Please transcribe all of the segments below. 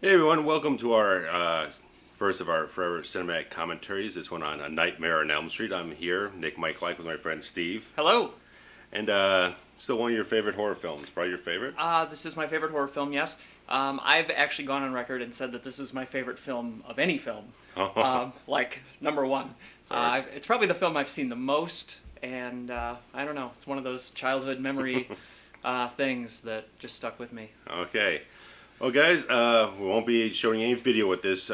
Hey everyone, welcome to our first of our forever cinematic commentaries. This one on A Nightmare on Elm Street. I'm here, Nick Michalak, with my friend Steve. Hello. And still one of your favorite horror films, probably your favorite? This is my favorite horror film, yes. I've actually gone on record and said that this is my favorite film of any film. Like, number one. It's probably the film I've seen the most, and I don't know, it's one of those childhood memory things that just stuck with me. Okay. Well guys, we won't be showing any video with this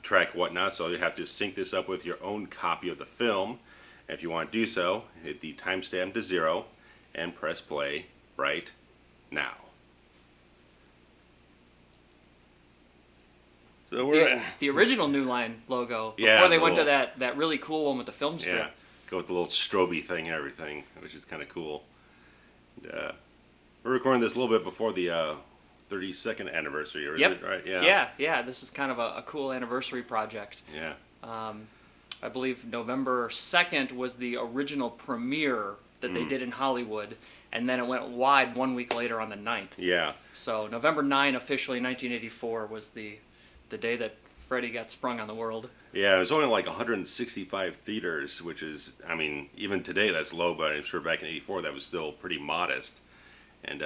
track whatnot, so you have to sync this up with your own copy of the film. And if you want to do so, hit the timestamp to 0 and press play right now. So we're the original New Line logo, Yeah, before they the went to little- that really cool one with the film strip. Yeah, go with the little stroby thing and everything, which is kind of cool. And, we're recording this a little bit before the 32nd anniversary, or is it right? Yeah. This is kind of a cool anniversary project. Yeah. I believe November 2nd was the original premiere that they did in Hollywood, and then it went wide 1 week later on the 9th. Yeah. So November 9, officially 1984, was the day that Freddy got sprung on the world. Yeah, it was only like 165 theaters, which is, I mean, even today that's low, but I'm sure back in '84 that was still pretty modest. And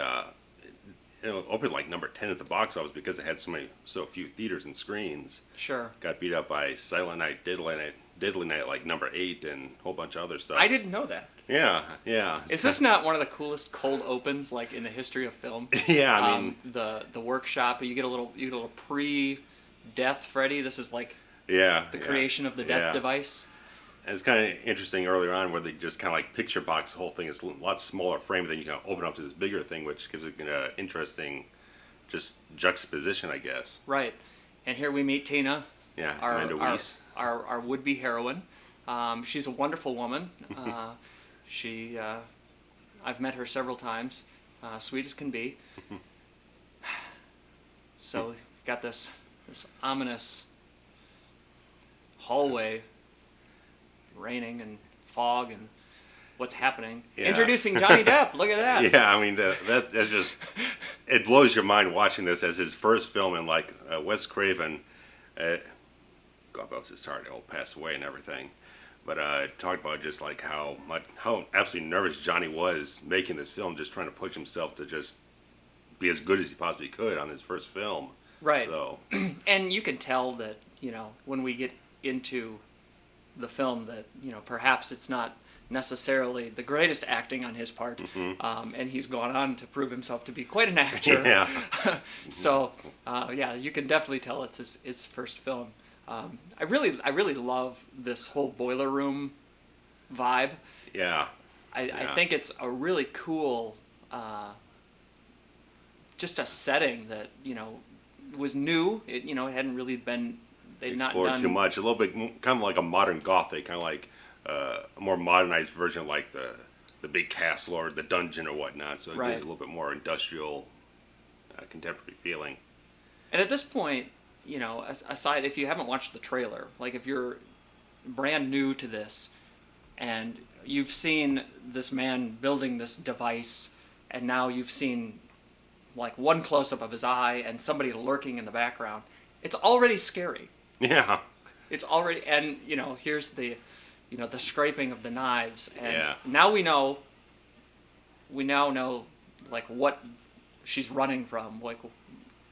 it opened like number 10 at the box office because it had so few theaters and screens. Sure. Got beat up by Silent Night, Diddly Night, like number 8, and a whole bunch of other stuff. I didn't know that. Yeah. Is this not one of the coolest cold opens like in the history of film? Yeah, I mean, the workshop. You get a little pre-death Freddy. This is like the creation of the death device. And it's kind of interesting earlier on where they just kind of like picture box the whole thing. It's a lot smaller frame, then you can open up to this bigger thing, which gives it an interesting just juxtaposition, I guess. Right. And here we meet Tina. Yeah, Amanda Wyss. Our would-be heroine. She's a wonderful woman. I've met her several times. Sweet as can be. So we've got this ominous hallway, raining and fog and what's happening. Yeah. Introducing Johnny Depp. Look at that. Yeah, I mean that's just, it blows your mind watching this as his first film, and like Wes Craven, God bless his heart, he'll pass away and everything. But talked about just like how absolutely nervous Johnny was making this film, just trying to push himself to just be as good as he possibly could on his first film. Right. So, and you can tell that, when we get into the film that, perhaps it's not necessarily the greatest acting on his part, and he's gone on to prove himself to be quite an actor. Yeah. So, you can definitely tell it's his first film. I really love this whole boiler room vibe. Yeah. I think it's a really cool, just a setting that, was new. It hadn't really been, they'd not done too much. A little bit kind of like a modern Gothic, kind of like a more modernized version of like the big castle or the dungeon or whatnot. So it gives a little bit more industrial, contemporary feeling. And at this point, aside, if you haven't watched the trailer, like if you're brand new to this and you've seen this man building this device, and now you've seen like one close-up of his eye and somebody lurking in the background, it's already scary. Yeah. It's already, and here's the scraping of the knives, and now we now know like what she's running from, like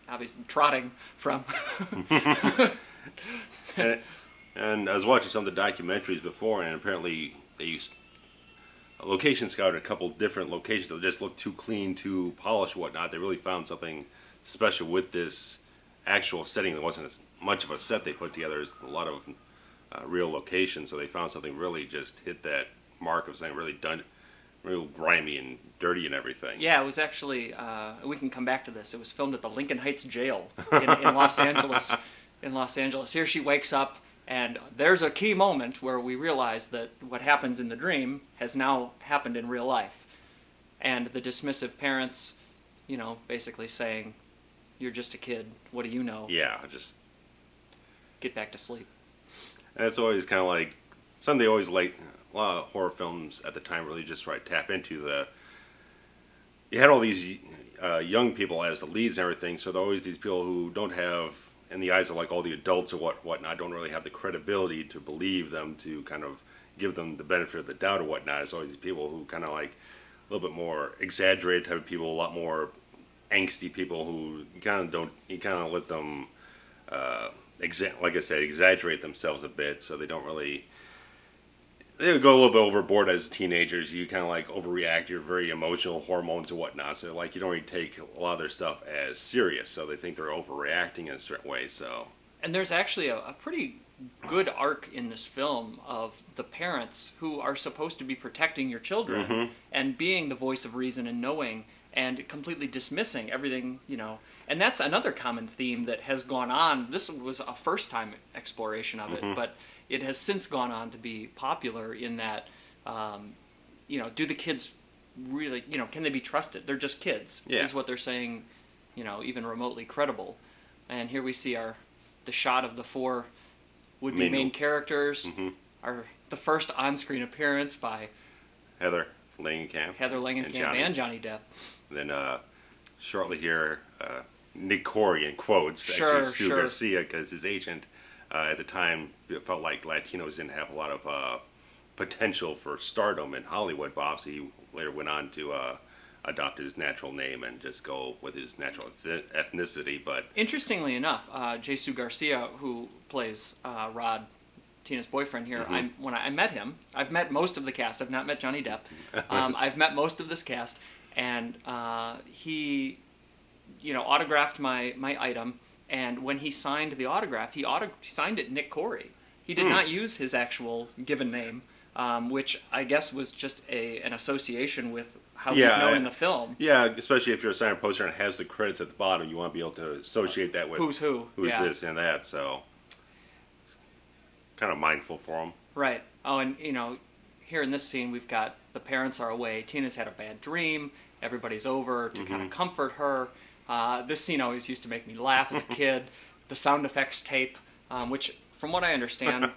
obviously trotting from. and I was watching some of the documentaries before, and apparently they used location scouted a couple different locations that just looked too clean, too polished, whatnot. They really found something special with this actual setting. It wasn't as much of a set they put together. There's a lot of real locations, so they found something really just hit that mark of something really done, real grimy and dirty and everything. Yeah, it was actually, we can come back to this, it was filmed at the Lincoln Heights Jail in Los Angeles. In Los Angeles. Here she wakes up, and there's a key moment where we realize that what happens in the dream has now happened in real life. And the dismissive parents, basically saying, "You're just a kid, what do you know? Yeah, just get back to sleep." And it's always kind of like something they always like. A lot of horror films at the time really just try to tap into you had all these young people as the leads and everything, so there are always these people who don't have in the eyes of like all the adults or whatnot, don't really have the credibility to believe them, to kind of give them the benefit of the doubt or whatnot. It's always these people who kind of like a little bit more exaggerated type of people, a lot more angsty people who you kind of let them, like I said, exaggerate themselves a bit, so they don't really. They would go a little bit overboard as teenagers. You kind of like overreact. You're very emotional, hormones and whatnot. So like you don't really take a lot of their stuff as serious. So they think they're overreacting in a certain way. So. And there's actually a pretty good arc in this film of the parents who are supposed to be protecting your children and being the voice of reason and knowing and completely dismissing everything, you know. And that's another common theme that has gone on. This was a first-time exploration of it, but it has since gone on to be popular in that, you know, do the kids really, you know, can they be trusted? They're just kids, is what they're saying, you know, even remotely credible. And here we see the shot of the four would-be main characters, the first on-screen appearance by Heather Langenkamp and Johnny Depp. And then shortly here, Nick Corri in quotes, Sue Garcia, because his agent at the time felt like Latinos didn't have a lot of potential for stardom in Hollywood, but obviously he later went on to adopt his natural name and just go with his natural ethnicity. But interestingly enough, Jesus Garcia, who plays Rod, Tina's boyfriend here, when I met him, I've met most of the cast. I've not met Johnny Depp. I've met most of this cast, and he, you know, autographed my item. And when he signed the autograph, he signed it Nick Corri. He did not use his actual given name, which I guess was just an association with how he's known in the film. Yeah, especially if you're a signing a poster and it has the credits at the bottom, you want to be able to associate that with who's this and that. So, kind of mindful for him. Right. Oh, and you know, here in this scene, we've got the parents are away. Tina's had a bad dream. Everybody's over to kind of comfort her. This scene always used to make me laugh as a kid. The sound effects tape, which, from what I understand,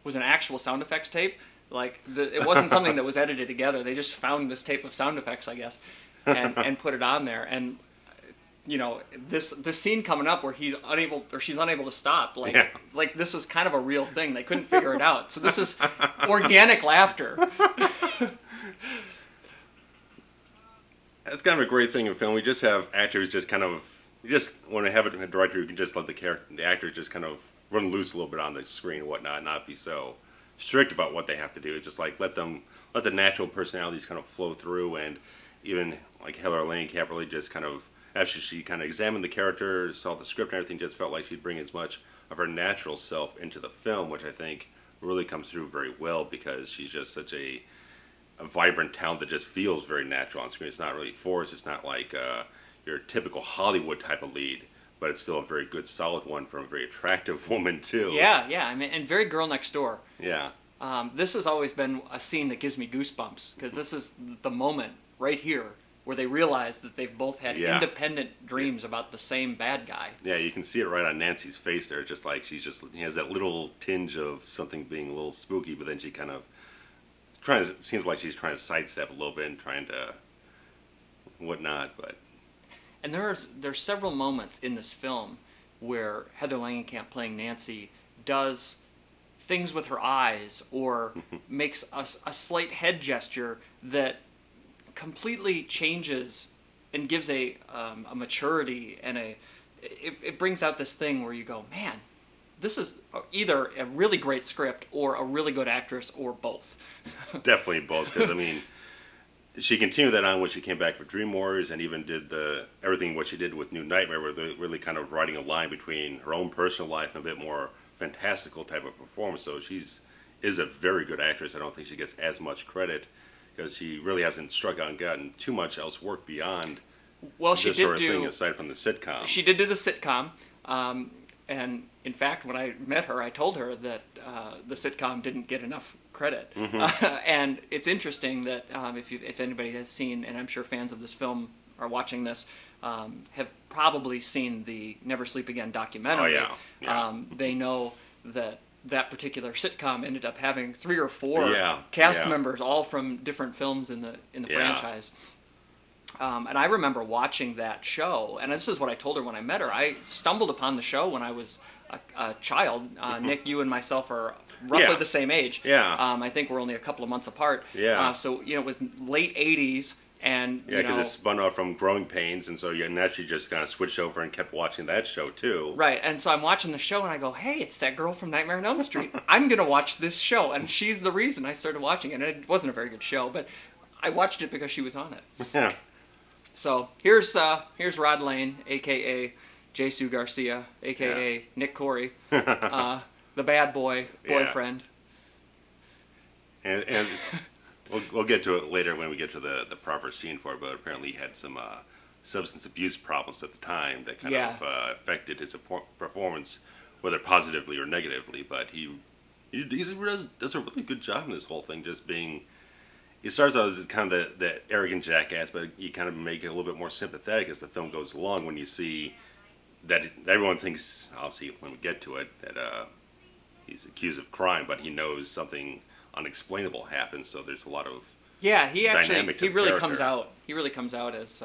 was an actual sound effects tape. Like, it wasn't something that was edited together. They just found this tape of sound effects, I guess, and put it on there. And, you know, this scene coming up where she's unable to stop, like this was kind of a real thing. They couldn't figure it out. So this is organic laughter. That's kind of a great thing in film. We just have actors when we have a director, you can just let the actors just kind of run loose a little bit on the screen and whatnot, not be so strict about what they have to do. Just like let the natural personalities kind of flow through. And even like Heather Langenkamp really just kind of, after she kind of examined the character, saw the script and everything, just felt like she'd bring as much of her natural self into the film, which I think really comes through very well because she's just such a vibrant talent that just feels very natural on screen. It's not really forced. It's not like your typical Hollywood type of lead, but it's still a very good, solid one from a very attractive woman too. Yeah. I mean, and very girl next door. Yeah. This has always been a scene that gives me goosebumps because this is the moment right here where they realize that they've both had independent dreams about the same bad guy. Yeah, you can see it right on Nancy's face there. Just like she has that little tinge of something being a little spooky, but then she kind of seems like she's trying to sidestep a little bit and trying to whatnot, but. And there's several moments in this film where Heather Langenkamp playing Nancy does things with her eyes or makes a slight head gesture that completely changes and gives a maturity and it brings out this thing where you go, man, this is either a really great script or a really good actress or both. Definitely both, because I mean, she continued that on when she came back for Dream Warriors and even did everything what she did with New Nightmare, where they're really kind of writing a line between her own personal life and a bit more fantastical type of performance. So is a very good actress. I don't think she gets as much credit because she really hasn't struck out and gotten too much else work beyond this sort of thing aside from the sitcom. She did do the sitcom. And in fact, when I met her, I told her that the sitcom didn't get enough credit. And it's interesting that if anybody has seen, and I'm sure fans of this film are watching this, have probably seen the Never Sleep Again documentary. Oh, yeah. They know that particular sitcom ended up having 3 or 4 cast members, all from different films in the franchise. And I remember watching that show, and this is what I told her when I met her. I stumbled upon the show when I was a child. Nick, you and myself are roughly Yeah. the same age. Yeah. I think we're only a couple of months apart. Yeah. So, you know, it was late 80s, and, Yeah, you because know... it spun off from Growing Pains, and so you naturally just kind of switched over and kept watching that show, too. Right, and so I'm watching the show, and I go, hey, it's that girl from Nightmare on Elm Street. I'm going to watch this show, and she's the reason I started watching it. And it wasn't a very good show, but I watched it because she was on it. Yeah. So here's Rod Lane, a.k.a. Jesus Garcia, a.k.a. Nick Corri, the bad boy, boyfriend. And we'll get to it later when we get to the proper scene for it, but apparently he had some substance abuse problems at the time that kind of affected his performance, whether positively or negatively. But he does a really good job in this whole thing, just being... He starts out as kind of the arrogant jackass, but you kind of make it a little bit more sympathetic as the film goes along when you see that everyone thinks, obviously when we get to it, that he's accused of crime, but he knows something unexplainable happened, so there's a lot of he dynamic to the really character. comes out. He really comes out as...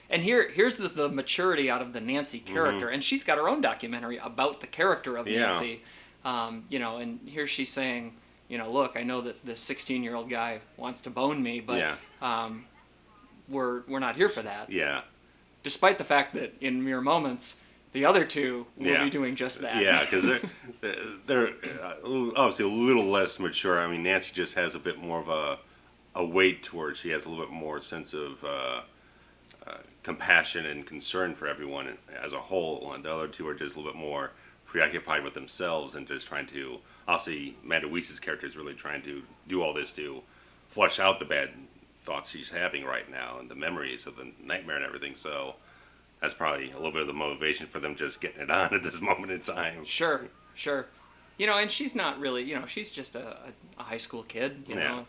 and here's the maturity out of the Nancy character, and she's got her own documentary about the character of Nancy. You know, and here she's saying... You know, look, I know that this 16-year-old guy wants to bone me, but we're not here for that. Yeah. Despite the fact that in mere moments, the other two will be doing just that. Yeah, because they're obviously a little less mature. I mean, Nancy just has a bit more of a weight towards. She has a little bit more sense of compassion and concern for everyone as a whole, and the other two are just a little bit more preoccupied with themselves and just trying to... Obviously, Wyss's character is really trying to do all this to flush out the bad thoughts she's having right now and the memories of the nightmare and everything. So that's probably a little bit of the motivation for them just getting it on at this moment in time. Sure. You know, and she's not really, you know, she's just a high school kid, you know.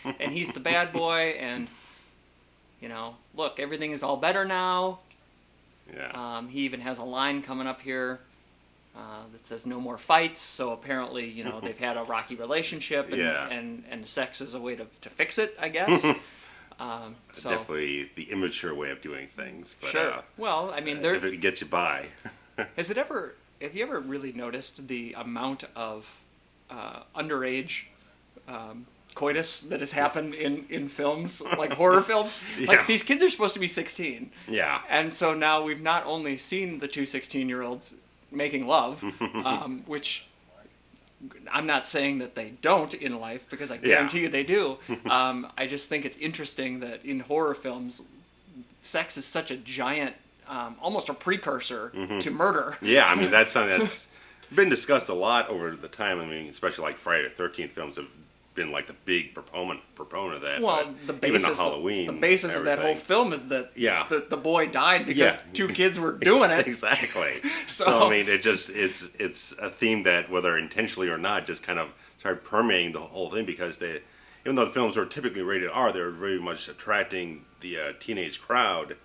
And he's the bad boy, and, you know, look, everything is all better now. Yeah. He even has a line coming up here. That says no more fights, so apparently, you know, they've had a rocky relationship, and sex is a way to fix it, I guess. So definitely the immature way of doing things. But, sure. Well, I mean, if it gets you by. have you ever really noticed the amount of underage coitus that has happened in films, like horror films? Like, these kids are supposed to be 16. Yeah. And so now we've not only seen the two 16-year-olds making love, which I'm not saying that they don't in life, because I guarantee you they do. I just think it's interesting that in horror films, sex is such a giant, almost a precursor to murder. Yeah, I mean, that's something that's been discussed a lot over the time. I mean, especially like Friday the 13th films have been like the big proponent of that. Well, the basis, even the Halloween, the basis of that whole film is that the boy died because two kids were doing it. Exactly. So I mean, it's a theme that, whether intentionally or not, just kind of started permeating the whole thing, because even though the films were typically rated R, they were very much attracting the teenage crowd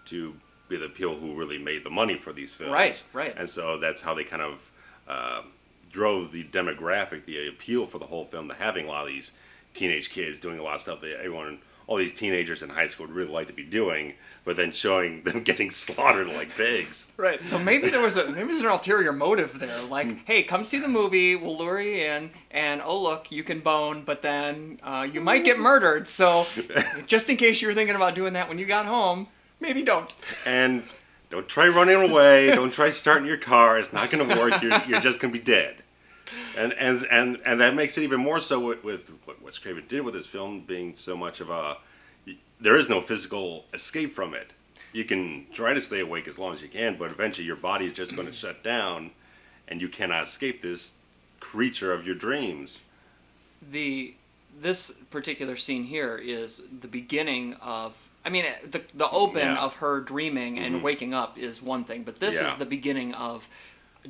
to be the people who really made the money for these films. Right. And so that's how they kind of drove the demographic, the appeal for the whole film, to having a lot of these teenage kids doing a lot of stuff that all these teenagers in high school would really like to be doing, but then showing them getting slaughtered like pigs. Right. So maybe there's an ulterior motive there. Like, hey, come see the movie. We'll lure you in, and oh look, you can bone, but then you might get murdered. So just in case you were thinking about doing that when you got home, maybe don't. And don't try running away. Don't try starting your car. It's not going to work. You're just going to be dead. And that makes it even more so with what Craven did with this film being so much of there is no physical escape from it. You can try to stay awake as long as you can, but eventually your body is just going to shut down, and you cannot escape this creature of your dreams. This particular scene here is the beginning of... I mean, the open of her dreaming and waking up is one thing, but this is the beginning of...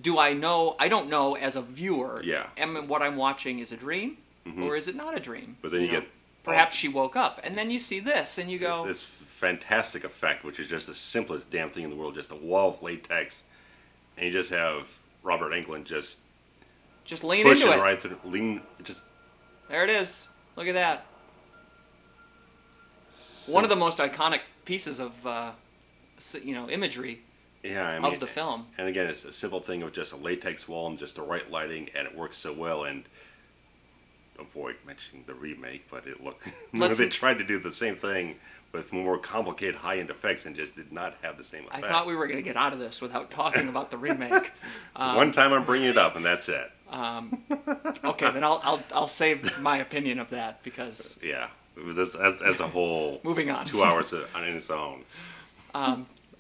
Do I know? I don't know as a viewer. Yeah. What I'm watching is a dream, or is it not a dream? But then you get... Perhaps she woke up, and then you see this, and you go... This fantastic effect, which is just the simplest damn thing in the world, just a wall of latex, and you just have Robert Englund just lean into it. Right through, There it is. Look at that. one of the most iconic pieces of imagery Yeah, I mean, of the film. And again, it's a simple thing of just a latex wall and just the right lighting, and it works so well. And avoid mentioning the remake, but they tried to do the same thing with more complicated high-end effects and just did not have the same effect. I thought we were going to get out of this without talking about the remake. So one time I'm bringing it up, and that's it. Okay, then I'll save my opinion of that because yeah, it was as a whole. Moving on. 2 hours on its own.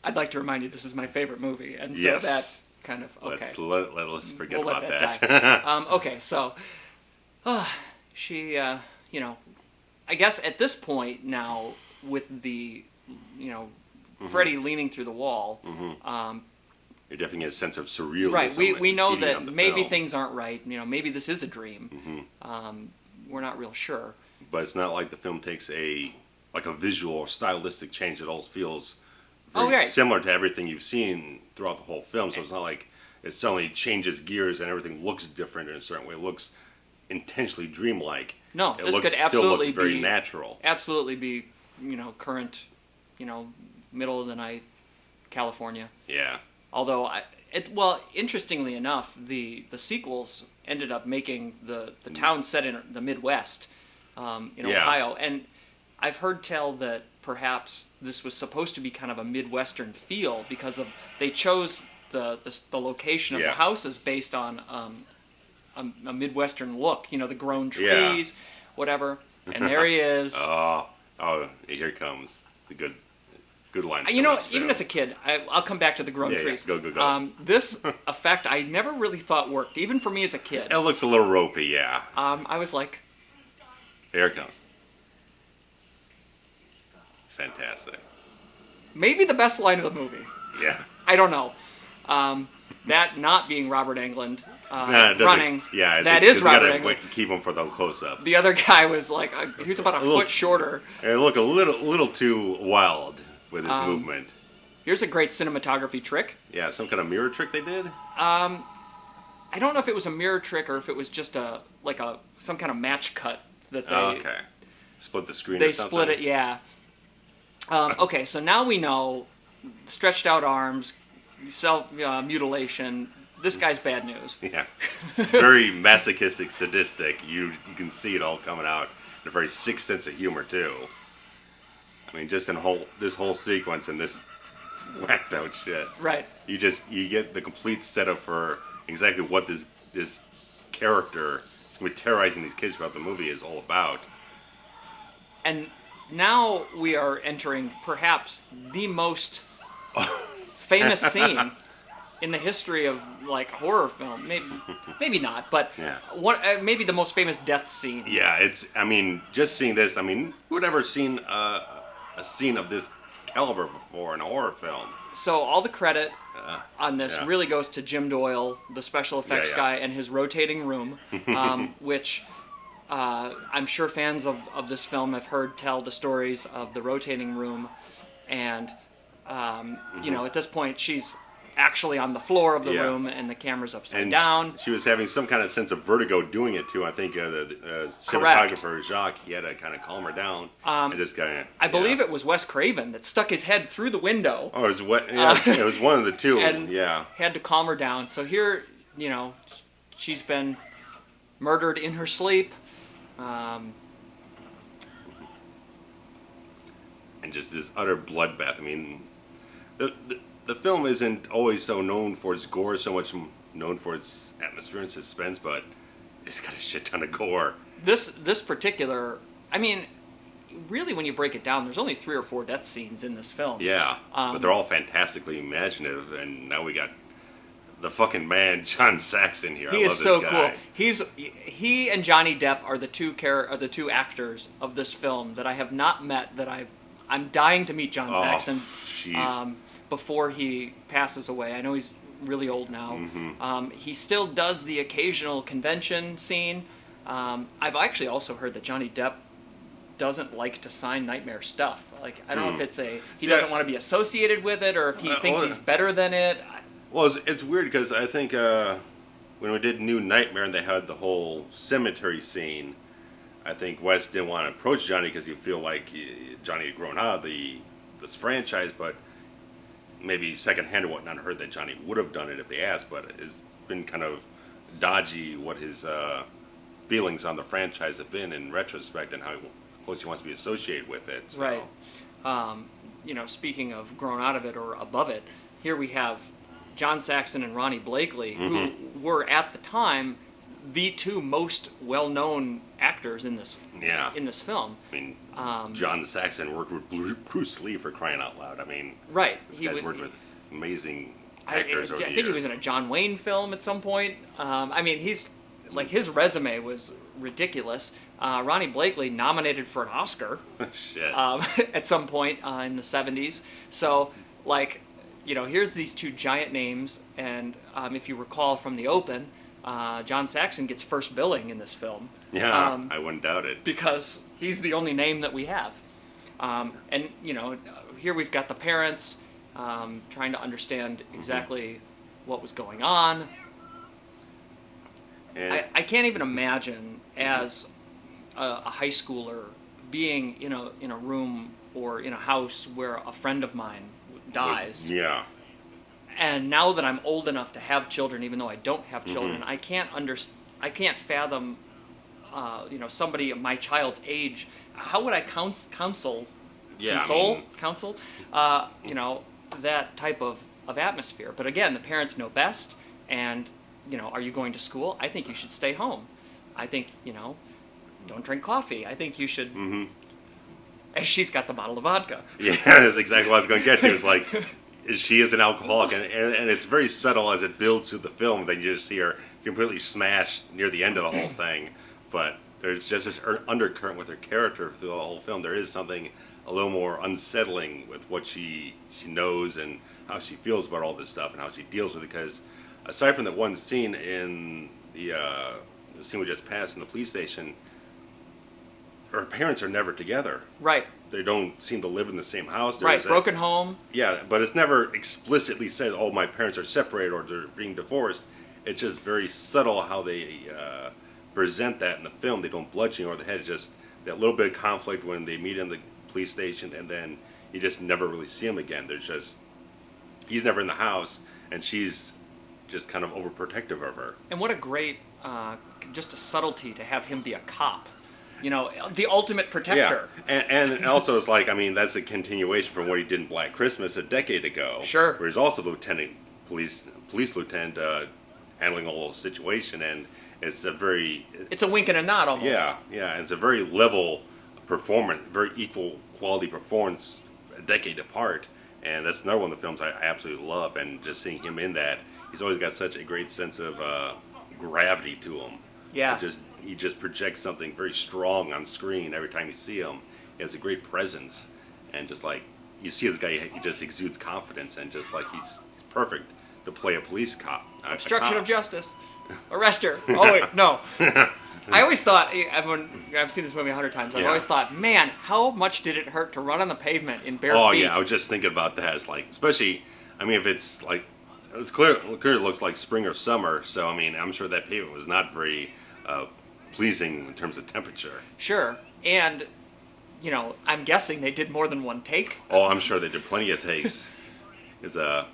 I'd like to remind you this is my favorite movie, and so yes. that kind of okay. Let's forget we'll about let that. Okay, so she, I guess at this point now with the, Freddy leaning through the wall. You're definitely getting a sense of surrealism. Right, we know that maybe film. things aren't right. Maybe this is a dream. We're not real sure. But it's not like the film takes a visual or stylistic change. It all feels very similar to everything you've seen throughout the whole film. So it's not like it suddenly changes gears and everything looks different in a certain way. It looks intentionally dreamlike. No, it this could still absolutely looks very be natural. Absolutely be, current, middle of the night California. Yeah. Although, interestingly enough, the sequels ended up making the town set in the Midwest, in Ohio, and I've heard tell that perhaps this was supposed to be kind of a Midwestern feel because they chose the location of the houses based on a Midwestern look, the grown trees, whatever. And there he is. Oh, here comes the good line. Even as a kid, I'll come back to the grown trees. Yeah, go. This effect I never really thought worked, even for me as a kid. It looks a little ropey, yeah. I was like, here it comes. Fantastic. Maybe the best line of the movie. Yeah. I don't know. That not being Robert Englund running. Yeah, that is Robert Englund. Keep him for the close-up. The other guy was like, he was about a foot shorter. It looked a little too wild with his movement. Here's a great cinematography trick. Yeah, some kind of mirror trick they did. I don't know if it was a mirror trick or if it was just some kind of match cut that they. Split the screen. They or something? split it, yeah. Okay, so now we know stretched out arms, self mutilation. This guy's bad news. Yeah, it's very masochistic, sadistic. You can see it all coming out in a very sick sense of humor too. I mean, just in this whole sequence and this whacked out shit. Right. You get the complete setup for exactly what this character is going to be terrorizing these kids throughout the movie is all about. And now we are entering perhaps the most famous scene in the history of horror film. Maybe not, but maybe the most famous death scene. Yeah, just seeing this. Who would ever seen a scene of this caliber before in a horror film? So all the credit on this really goes to Jim Doyle, the special effects guy, and his rotating room, which. I'm sure fans of this film have heard tell the stories of the rotating room, and at this point she's actually on the floor of the room and the camera's upside down. She was having some kind of sense of vertigo doing it too. I think the cinematographer Jacques, he had to kind of calm her down and just kind of. I believe it was Wes Craven that stuck his head through the window. Oh, it was one of the two. And had to calm her down. So here, she's been murdered in her sleep. And just this utter bloodbath. The film isn't always so known for its gore, so much known for its atmosphere and suspense, but it's got a shit ton of gore. This particular, really when you break it down, there's only 3 or 4 death scenes in this film. Yeah, but they're all fantastically imaginative, and now we got the fucking man, John Saxon here. He is so cool. He and Johnny Depp are the two actors of this film that I have not met. That I'm dying to meet John Saxon before he passes away. I know he's really old now. Mm-hmm. He still does the occasional convention scene. I've actually also heard that Johnny Depp doesn't like to sign Nightmare stuff. I don't know if it's he doesn't want to be associated with it, or if he thinks he's better than it. Well, it's weird because I think when we did New Nightmare and they had the whole cemetery scene, I think Wes didn't want to approach Johnny because he feel like Johnny had grown out of this franchise, but maybe secondhand or whatnot heard that Johnny would have done it if they asked, but it's been kind of dodgy what his feelings on the franchise have been in retrospect and how close he wants to be associated with it. So. Right. Speaking of grown out of it or above it, here we have John Saxon and Ronee Blakley, who were at the time the two most well-known actors in this film. I mean, John Saxon worked with Bruce Lee for crying out loud. I mean, right? He guy's worked with amazing actors over the years. I think he was in a John Wayne film at some point. He's like his resume was ridiculous. Ronee Blakley nominated for an Oscar Shit. At some point in the 70s. So, here's these two giant names, and if you recall from the open, John Saxon gets first billing in this film. Yeah, I wouldn't doubt it. Because he's the only name that we have. Here we've got the parents trying to understand exactly what was going on. And I can't even imagine as a high schooler being in a room or in a house where a friend of mine dies. Yeah. And now that I'm old enough to have children, even though I don't have children, I can't fathom, somebody of my child's age. How would I counsel that type of atmosphere? But again, the parents know best, and are you going to school? I think you should stay home. I think don't drink coffee. I think you should. And she's got the bottle of vodka. Yeah, that's exactly what I was going to get to. It's like. She is an alcoholic, and it's very subtle as it builds through the film. Then you just see her completely smashed near the end of the whole thing. But there's just this undercurrent with her character through the whole film. There is something a little more unsettling with what she knows and how she feels about all this stuff and how she deals with it. Because aside from that one scene in the scene we just passed in the police station, her parents are never together. Right. They don't seem to live in the same house. Broken home. Yeah, but it's never explicitly said, oh, my parents are separated or they're being divorced. It's just very subtle how they present that in the film. They don't bludgeon over the head. It's just that little bit of conflict when they meet in the police station, and then you just never really see him again. He's never in the house, and she's just kind of overprotective of her. And what a great, just a subtlety to have him be a cop. The ultimate protector. Yeah, and also it's like, that's a continuation from what he did in Black Christmas a decade ago. Sure. Where he's also police lieutenant, handling a whole situation, and it's a wink and a nod almost. Yeah, it's a very level performance, very equal quality performance, a decade apart, and that's another one of the films I absolutely love, and just seeing him in that, he's always got such a great sense of gravity to him. Yeah. He just projects something very strong on screen every time you see him. He has a great presence, and just like you see this guy, he just exudes confidence, and just like he's perfect to play a police cop. Obstruction of justice. Arrest her. Oh wait, no. I always thought, I've seen this movie 100 times. I've always thought, man, how much did it hurt to run on the pavement in bare feet? Oh yeah, I was just thinking about that. It's like, especially, if it's like, it's clear it looks like spring or summer. So I'm sure that pavement was not very pleasing in terms of temperature. Sure, and I'm guessing they did more than one take. Oh, I'm sure they did plenty of takes. Because I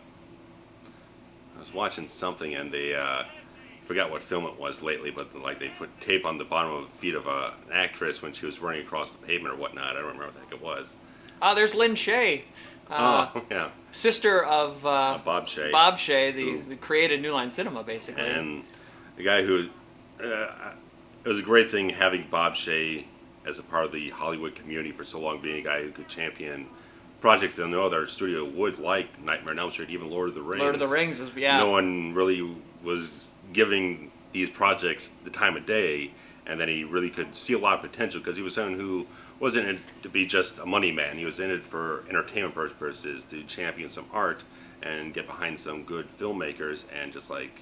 was watching something and they forgot what film it was lately, but they put tape on the bottom of the feet of an actress when she was running across the pavement or whatnot. I don't remember what the heck it was. There's Lynn Shay. Yeah. Sister of Bob Shay. Bob Shay, the created New Line Cinema, basically. And the guy who it was a great thing having Bob Shay as a part of the Hollywood community for so long, being a guy who could champion projects that no other studio would, like Nightmare on Elm Street, even Lord of the Rings. Lord of the Rings is, yeah. No one really was giving these projects the time of day, and then he really could see a lot of potential because he was someone who wasn't in it to be just a money man. He was in it for entertainment purposes, to champion some art and get behind some good filmmakers, and just like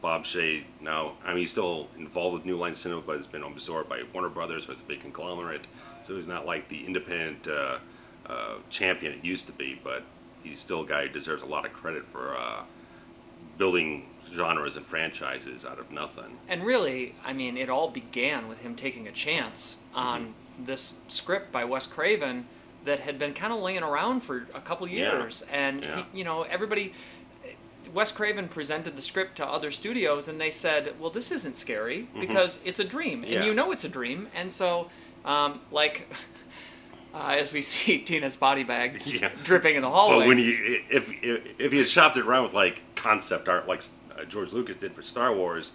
Bob Shay now, he's still involved with New Line Cinema, but it's been absorbed by Warner Brothers, so it's a big conglomerate. So he's not like the independent champion it used to be, but he's still a guy who deserves a lot of credit for building genres and franchises out of nothing. And really, I mean, it all began with him taking a chance on this script by Wes Craven that had been kind of laying around for a couple years. And, he, everybody... Wes Craven presented the script to other studios, and they said, well, this isn't scary because it's a dream, and you know it's a dream. And so, as we see Tina's body bag dripping in the hallway. But when if he had shopped it around with like concept art like George Lucas did for Star Wars,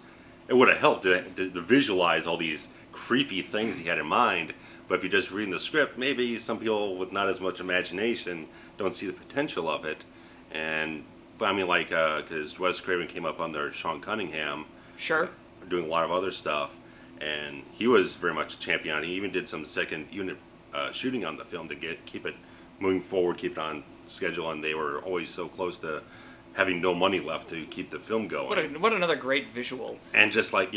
it would have helped to visualize all these creepy things he had in mind. But if you're just reading the script, maybe some people with not as much imagination don't see the potential of it. And but I mean, like, because Wes Craven came up under Sean Cunningham, doing a lot of other stuff, and he was very much a champion on it. He even did some second unit shooting on the film to keep it moving forward, keep it on schedule, and they were always so close to having no money left to keep the film going. What another great visual. And just like,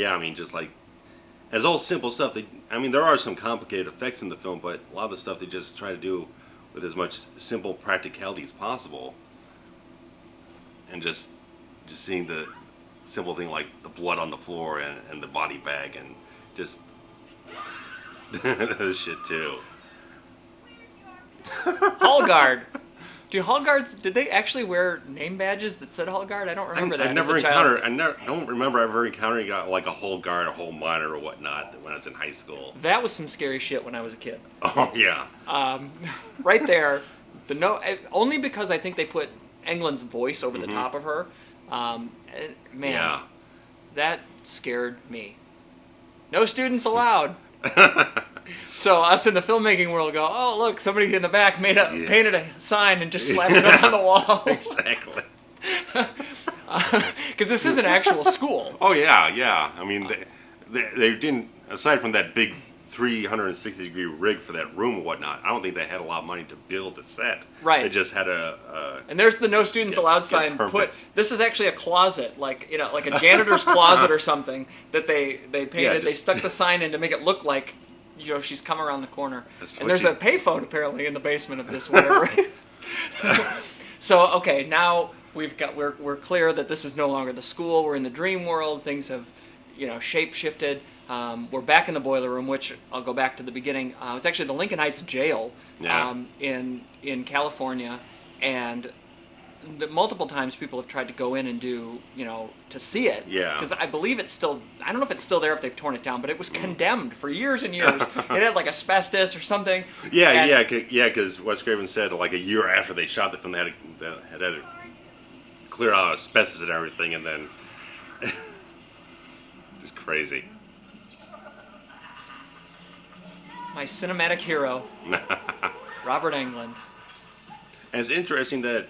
as all simple stuff, there are some complicated effects in the film, but a lot of the stuff they just try to do with as much simple practicality as possible. And just seeing the simple thing like the blood on the floor and the body bag and just this shit too. Hall guard. Do Hall guards, did they actually wear name badges that said Hall guard? I don't remember that. I don't remember ever encountering like a Hall guard, a Hall monitor or whatnot when I was in high school. That was some scary shit when I was a kid. Oh yeah. Right there, only because I think they put Englund's voice over the top of her. That scared me. No students allowed. So us in the filmmaking world go, oh look, somebody in the back painted a sign and just slapped it up on the wall. Exactly. Because this is an actual school. Oh yeah. I mean, they didn't, aside from that big 360-degree rig for that room and whatnot, I don't think they had a lot of money to build the set. Right. They just had and there's the no students allowed sign. This is actually a closet, like a janitor's closet or something that they painted. They stuck the sign in to make it look like she's come around the corner. And there's a payphone apparently in the basement of this whatever. So okay, now we're clear that this is no longer the school. We're in the dream world. Things have shape shifted. We're back in the boiler room, which I'll go back to the beginning. It's actually the Lincoln Heights jail in California, and multiple times people have tried to go in and do, to see it. Yeah. Because I believe it's still, I don't know if it's still there if they've torn it down, but it was condemned for years and years. It had like asbestos or something. Yeah, because Wes Craven said like a year after they shot the film, they had to clear out asbestos and everything, and then just crazy. My cinematic hero, Robert Englund. And it's interesting that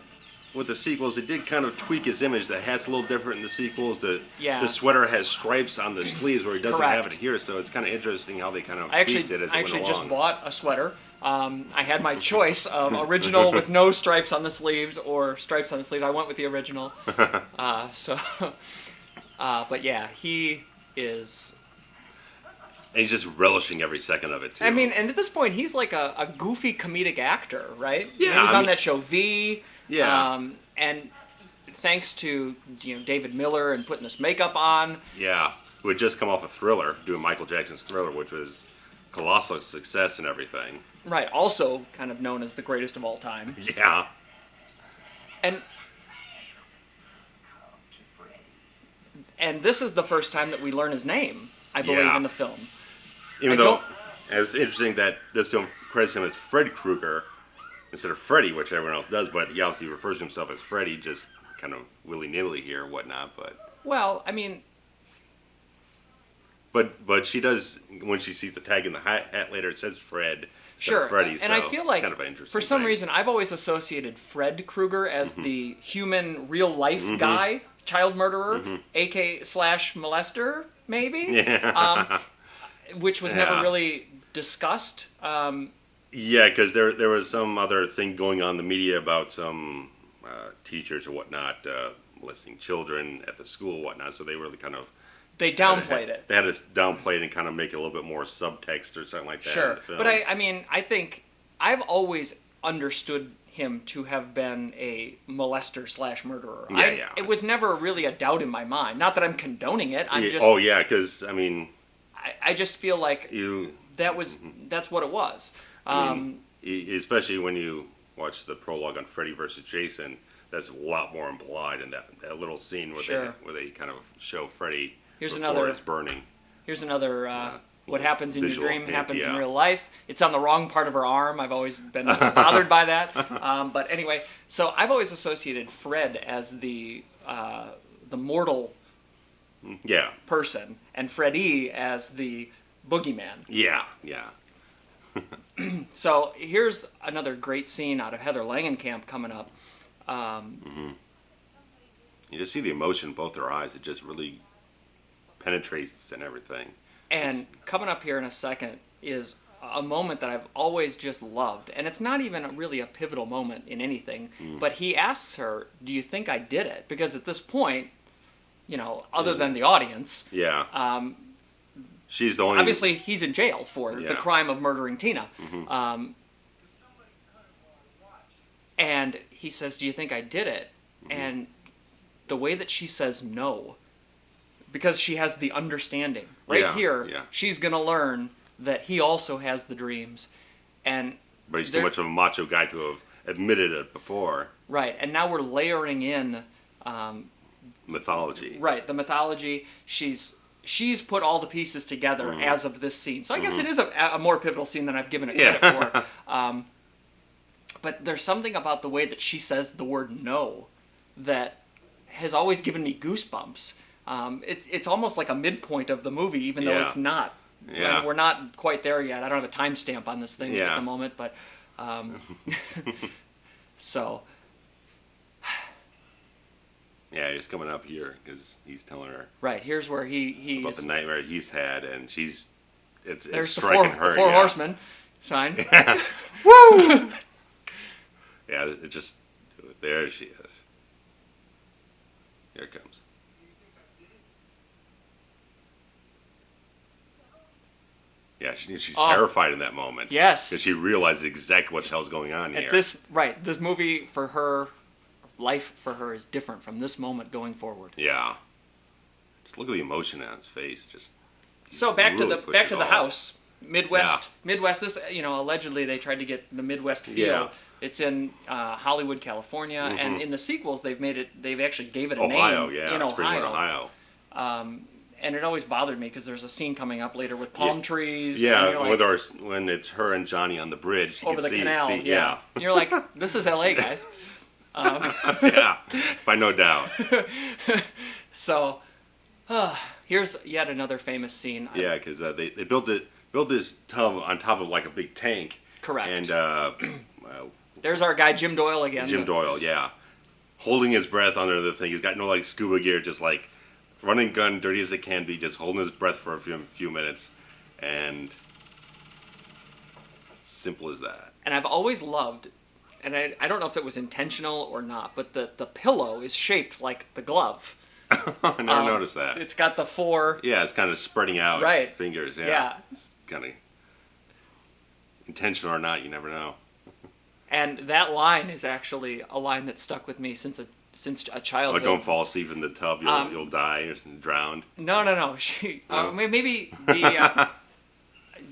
with the sequels, they did kind of tweak his image. That has a little different in the sequels. The sweater has stripes on the sleeves where he doesn't have it here, so it's kind of interesting how they kind of tweaked it as it went along. I actually just bought a sweater. I had my choice of original with no stripes on the sleeves or stripes on the sleeves. I went with the original. But yeah, he is... And he's just relishing every second of it, too. I mean, and at this point, he's like a goofy comedic actor, right? Yeah. He was on that show V. Yeah. And thanks to David Miller and putting this makeup on. Yeah. Who had just come off a Thriller, doing Michael Jackson's Thriller, which was colossal success and everything. Right. Also kind of known as the greatest of all time. Yeah. And this is the first time that we learn his name, I believe, in the film. Even though it's interesting that this film credits him as Fred Krueger instead of Freddy, which everyone else does, but he obviously refers to himself as Freddy, just kind of willy-nilly here and whatnot. But well, I mean... But she does, when she sees the tag in the hat later, it says Fred. Sure, Freddy, and so I feel like, kind of an interesting for some thing. reason, I've always associated Fred Krueger as the human, real-life guy, child murderer, AK/molester, maybe? Yeah. Which was never really discussed. Yeah, because there was some other thing going on in the media about some teachers or whatnot molesting children at the school and whatnot, so they really kind of... They downplayed it. They had to downplay it and kind of make it a little bit more subtext or something like that. Sure, in the film. but I mean, I think I've always understood him to have been a molester / murderer. Yeah. It was never really a doubt in my mind. Not that I'm condoning it. I'm just. Oh yeah, because I mean, I just feel like you. that's what it was. Especially when you watch the prologue on Freddy versus Jason, that's a lot more implied in that little scene where they kind of show Freddy before it's burning. Here's another. What happens in your dream happens in yeah. real life. It's on the wrong part of her arm. I've always been bothered by that. But anyway, so I've always associated Fred as the mortal person, and Freddy as the boogeyman. Yeah. So here's another great scene out of Heather Langenkamp coming up. You just see the emotion in both her eyes. It just really penetrates and everything. And coming up here in a second is a moment that I've always just loved. And it's not even really a pivotal moment in anything. But he asks her, do you think I did it? Because at this point, other than the audience... Yeah. She's the only... Obviously, he's in jail for the crime of murdering Tina. And he says, do you think I did it? And the way that she says no... Because she has the understanding. She's going to learn that he also has the dreams. But he's too much of a macho guy to have admitted it before. Right, and now we're layering in... mythology. Right, the mythology. She's put all the pieces together as of this scene. So I guess it is a more pivotal scene than I've given it credit for. But there's something about the way that she says the word no that has always given me goosebumps. It's almost like a midpoint of the movie, even though it's not. Yeah. And we're not quite there yet. I don't have a timestamp on this thing at the moment, but so. Yeah, he's coming up here because he's telling her. Right, here's where he about the nightmare he's had, and it's the striking her. four horsemen sign. Woo! Yeah, it just there she is. Here it comes. Yeah, she's terrified in that moment. Yes. Because she realizes exactly what the hell's going on here. This movie for her, life for her is different from this moment going forward. Yeah. Just look at the emotion on his face. So back to the house. Midwest. This, allegedly they tried to get the Midwest feel. Yeah. It's in Hollywood, California, and in the sequels they've actually gave it a Ohio, name. yeah, In Springwood, Ohio. Ohio. And it always bothered me because there's a scene coming up later with palm trees. Yeah, and when it's her and Johnny on the bridge. Over the canal. Yeah. And you're like, this is LA, guys. Yeah, by no doubt. So, here's yet another famous scene. Yeah, because they built this tub on top of like a big tank. Correct. And there's our guy Jim Doyle again. Jim Doyle, yeah, holding his breath under the thing. He's got no scuba gear, just running gun, dirty as it can be, just holding his breath for a few minutes, and simple as that. And I've always loved, and I don't know if it was intentional or not, but the pillow is shaped like the glove. I never noticed that. It's got the four. Yeah, it's kind of spreading out. Right. Fingers. Yeah. It's kind of intentional or not, you never know. And that line is actually a line that stuck with me since a childhood. Don't fall asleep in the tub, you'll die or drowned. No. Maybe the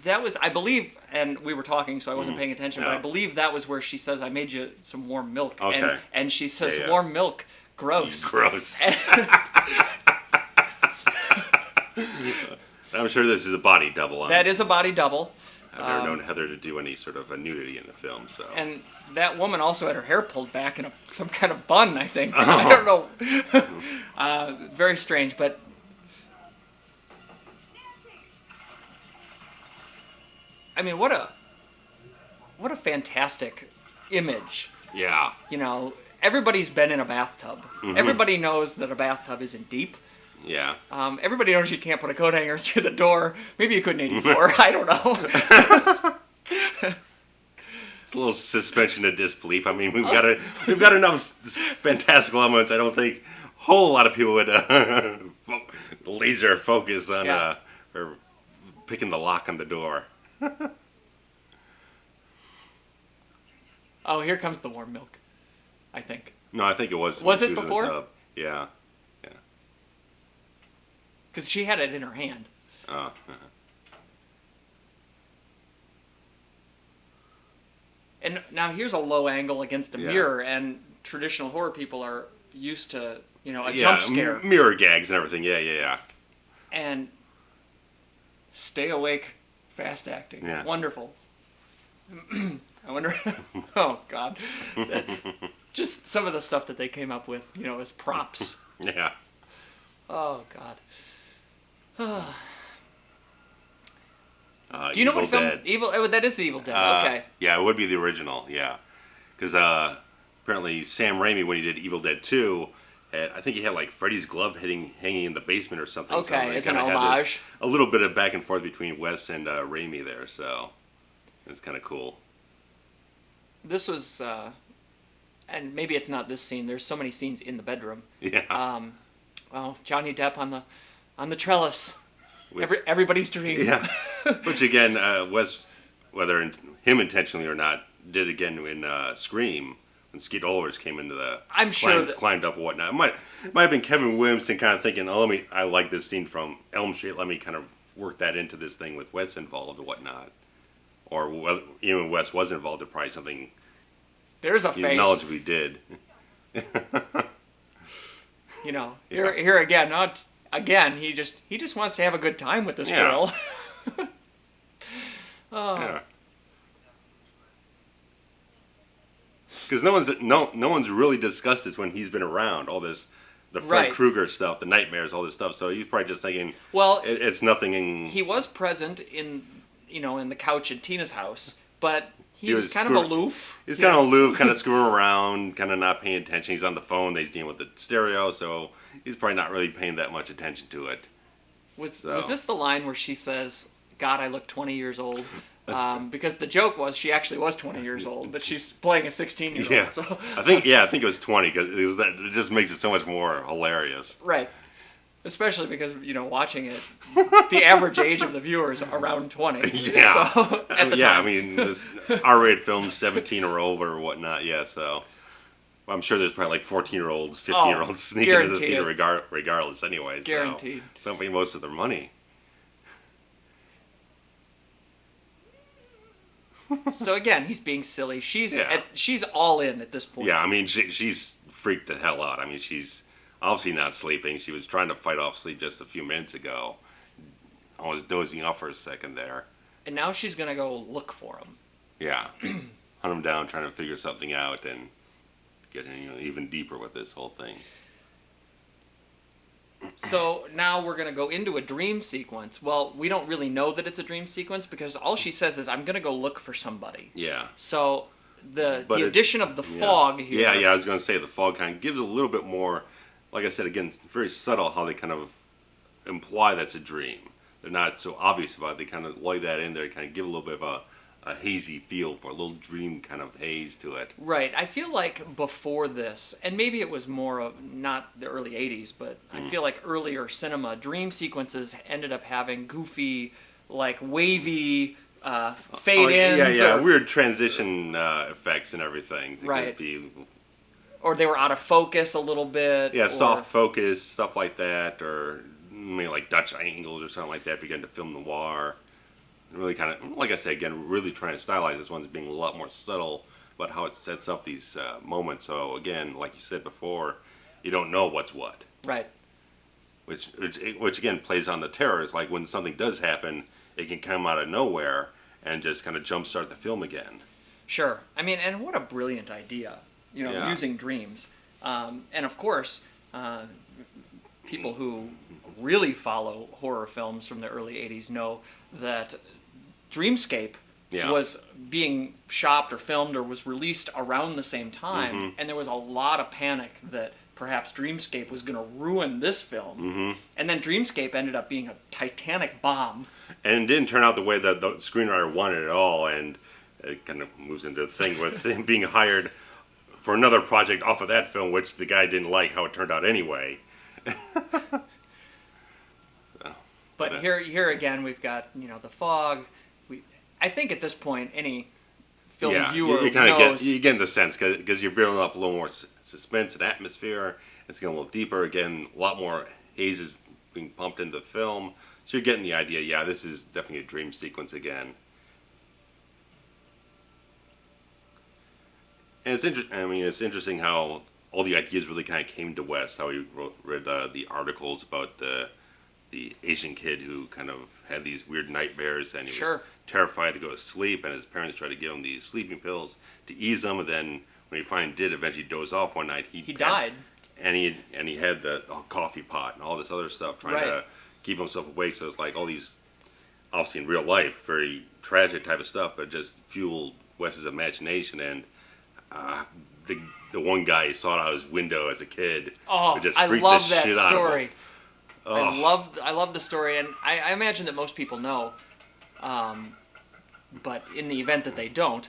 that was, I believe, and we were talking, so I wasn't paying attention, but I believe that was where she says, "I made you some warm milk." Okay. And she says, "Warm milk, gross." Gross. I'm sure this is a body double. That is a body double. I've never known Heather to do any sort of a nudity in the film, so. And that woman also had her hair pulled back in some kind of bun, I think. I don't know. Very strange, but. I mean, what a fantastic image. Yeah. Everybody's been in a bathtub. Mm-hmm. Everybody knows that a bathtub isn't deep. Yeah. Everybody knows you can't put a coat hanger through the door. Maybe you could in 84. I don't know. It's a little suspension of disbelief. I mean, we've got enough fantastical elements. I don't think a whole lot of people would laser focus on or picking the lock on the door. Oh, here comes the warm milk, I think. No, I think it was. Was she it in the before? tub. Yeah. Because she had it in her hand. Uh, And now here's a low angle against a Yeah. mirror, and traditional horror people are used to, a yeah, jump scare. mirror gags and everything. Yeah. And stay awake, fast acting. Yeah. Wonderful. I wonder, oh God. Just some of the stuff that they came up with, as props. Yeah. Oh God. Do you Evil know what film? Dead. That is the Evil Dead. Okay. Yeah, it would be the original. Yeah, because apparently Sam Raimi, when he did Evil Dead 2, I think he had like Freddy's glove hanging in the basement or something. Okay, so they it's an kinda had homage. a little bit of back and forth between Wes and Raimi there, so it's kind of cool. This was, and maybe it's not this scene. There's so many scenes in the bedroom. Yeah. Well, Johnny Depp on the trellis. Which, Everybody's dream. yeah. Which again, Wes, whether him intentionally or not, did again in Scream when Skeet Ulrich came into the. I'm sure that climbed up and whatnot. It might have been Kevin Williamson kind of thinking, oh, I like this scene from Elm Street. Let me kind of work that into this thing with Wes involved and whatnot. Or even Wes was involved in probably something. there's a He face. knowledgeably did. Here again, not again. He just wants to have a good time with this Yeah. girl. Yeah. Because no one's really discussed this when he's been around. All this, the Fred Right. Krueger stuff, the nightmares, all this stuff. So he's probably just thinking, Well, it's nothing. In he was present in the couch at Tina's house, but he's was kind of aloof. He's kind of aloof, kind of screwing around, kind of not paying attention. He's on the phone. He's dealing with the stereo, so he's probably not really paying that much attention to it. Was So. was this the line where she says, "God, I look 20 years old"? Because the joke was she actually was 20 years old, but she's playing a 16-year-old. Yeah, So. I think it was 20 because it just makes it so much more hilarious. Right. Especially because, watching it, the average age of the viewer is around 20. Yeah. So, at the Yeah, time. I mean, this R-rated films, 17 or over or whatnot, yeah, so. I'm sure there's probably like 14-year-olds, 15-year-olds sneaking into the theater regardless anyway. Guaranteed. So something most of their money. So again, he's being silly. She's Yeah. she's all in at this point. Yeah, I mean, she's freaked the hell out. I mean, she's obviously not sleeping. She was trying to fight off sleep just a few minutes ago. I was dozing off for a second there. And now she's going to go look for him. Yeah. Hunt him down, trying to figure something out and get even deeper with this whole thing. So now we're going to go into a dream sequence. Well, we don't really know that it's a dream sequence because all she says is, I'm going to go look for somebody. Yeah. So the But addition of the fog here. Yeah, I was going to say the fog kind of gives a little bit more, like I said, again, it's very subtle how they kind of imply that's a dream. They're not so obvious about it. They kind of lay that in there, kind of give a little bit of a hazy feel for a little dream kind of haze to it. Right. I feel like before this, and maybe it was more of not the early 80s, but I feel like earlier cinema, dream sequences ended up having goofy, like wavy fade-ins. Yeah, or, weird transition effects and everything. To Right. just be, or they were out of focus a little bit. yeah, or, soft focus, stuff like that, or maybe like Dutch angles or something like that if you're getting to film noir. Really kind of, like I say again, really trying to stylize this one as being a lot more subtle about how it sets up these moments. So again, like you said before, you don't know what's what. Right. Which again plays on the terrors. Like when something does happen, it can come out of nowhere and just kind of jumpstart the film again. Sure. I mean, and what a brilliant idea, Yeah. using dreams. And of course, people who really follow horror films from the early 80s know that Dreamscape Yeah. was being shopped or filmed or was released around the same time, and there was a lot of panic that perhaps Dreamscape was going to ruin this film. And then Dreamscape ended up being a titanic bomb. And it didn't turn out the way that the screenwriter wanted at all, and it kind of moves into the thing with him being hired for another project off of that film, which the guy didn't like how it turned out anyway. But here again, we've got the fog. I think at this point, any film yeah, viewer you kind of knows. you get the sense because you're building up a little more suspense and atmosphere. It's getting a little deeper. Again, a lot more haze is being pumped into the film, so you're getting the idea. Yeah, this is definitely a dream sequence again. And it's interesting how all the ideas really kind of came to Wes. How he read the articles about the Asian kid who kind of had these weird nightmares, and he was terrified to go to sleep, and his parents tried to give him these sleeping pills to ease him, and then when he finally did eventually doze off one night, he died. And he had the coffee pot and all this other stuff trying to keep himself awake. So it's like all these, obviously in real life, very tragic type of stuff, but just fueled Wes's imagination. And the one guy he saw out his window as a kid, just I freaked love the that shit out story. of him. I love the story, and I imagine that most people know. But in the event that they don't,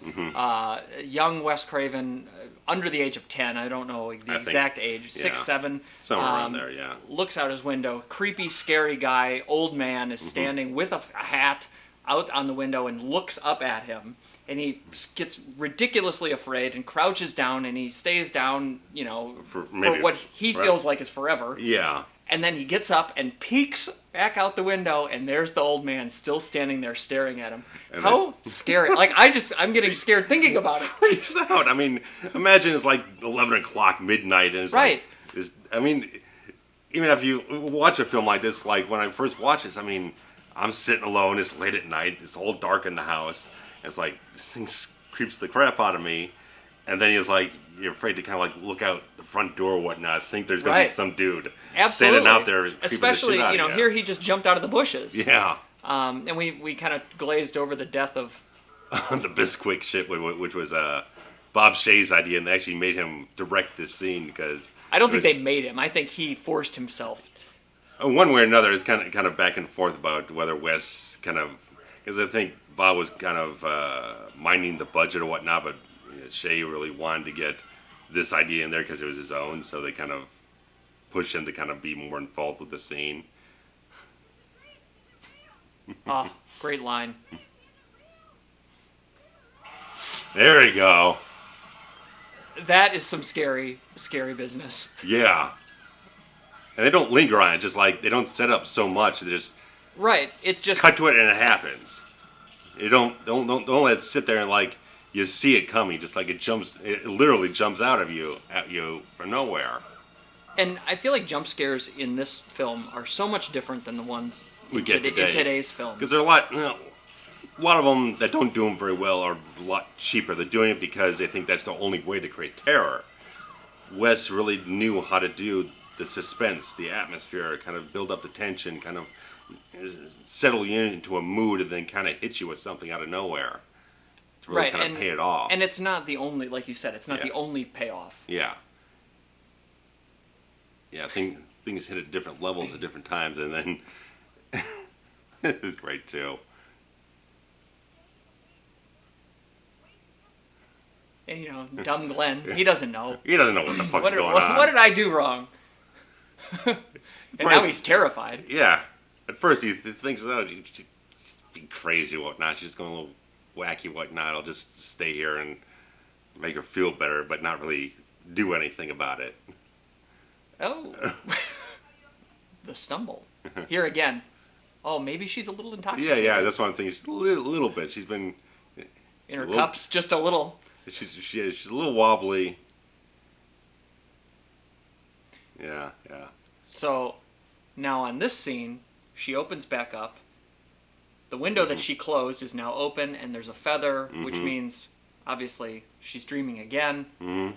young Wes Craven, under the age of 10, I don't know the exact age, 6, 7, somewhere around there, looks out his window. Creepy, scary guy, old man is standing with a hat out on the window and looks up at him. And he gets ridiculously afraid and crouches down, and he stays down, for what he feels like is forever. Yeah. And then he gets up and peeks back out the window, and there's the old man still standing there staring at him. How scary. Like, I'm getting scared thinking about it. Freaks out. I mean, imagine it's like 11 o'clock, midnight, and it's even if you watch a film like this, like when I first watched this, I mean, I'm sitting alone, it's late at night, it's all dark in the house, and it's like, this thing creeps the crap out of me, and then you're afraid to kind of like look out the front door or whatnot, think there's going to be some dude standing out there. Especially, here he just jumped out of the bushes. Yeah. And we kind of glazed over the death of... the Bisquick shit, which was Bob Shaye's idea, and they actually made him direct this scene because... I don't think they made him. I think he forced himself. One way or another, it's kind of back and forth about whether Wes because I think Bob was kind of minding the budget or whatnot, but Shaye really wanted to get this idea in there because it was his own, so they kind of pushed him to kind of be more involved with the scene. Great line. There you go. That is some scary, scary business. Yeah. And they don't linger on it, just like they don't set up so much. They just it's just cut to it and it happens. You don't let it sit there and like you see it coming, just like it literally jumps out at you from nowhere. And I feel like jump scares in this film are so much different than the ones we get today. In today's films. Because there are a lot of them that don't do them very well are a lot cheaper. They're doing it because they think that's the only way to create terror. Wes really knew how to do the suspense, the atmosphere, kind of build up the tension, kind of settle you into a mood, and then kind of hit you with something out of nowhere to really kind of pay it off. And it's not the only, like you said, it's not the only payoff. Yeah. Yeah, things hit at different levels at different times, and then it is great too. And dumb Glen, he doesn't know. He doesn't know what the fuck's going on. What did I do wrong? And now he's terrified. Yeah. At first he thinks, she's being crazy or whatnot. She's going a little wacky whatnot. I'll just stay here and make her feel better, but not really do anything about it. Oh. The stumble. Here again. Oh, maybe she's a little intoxicated. Yeah, that's one thing. She's a little bit. She's been... In her cups, just a little. She's a little wobbly. Yeah. So, now on this scene, she opens back up. The window that she closed is now open, and there's a feather, which means, obviously, she's dreaming again. Mm-hmm.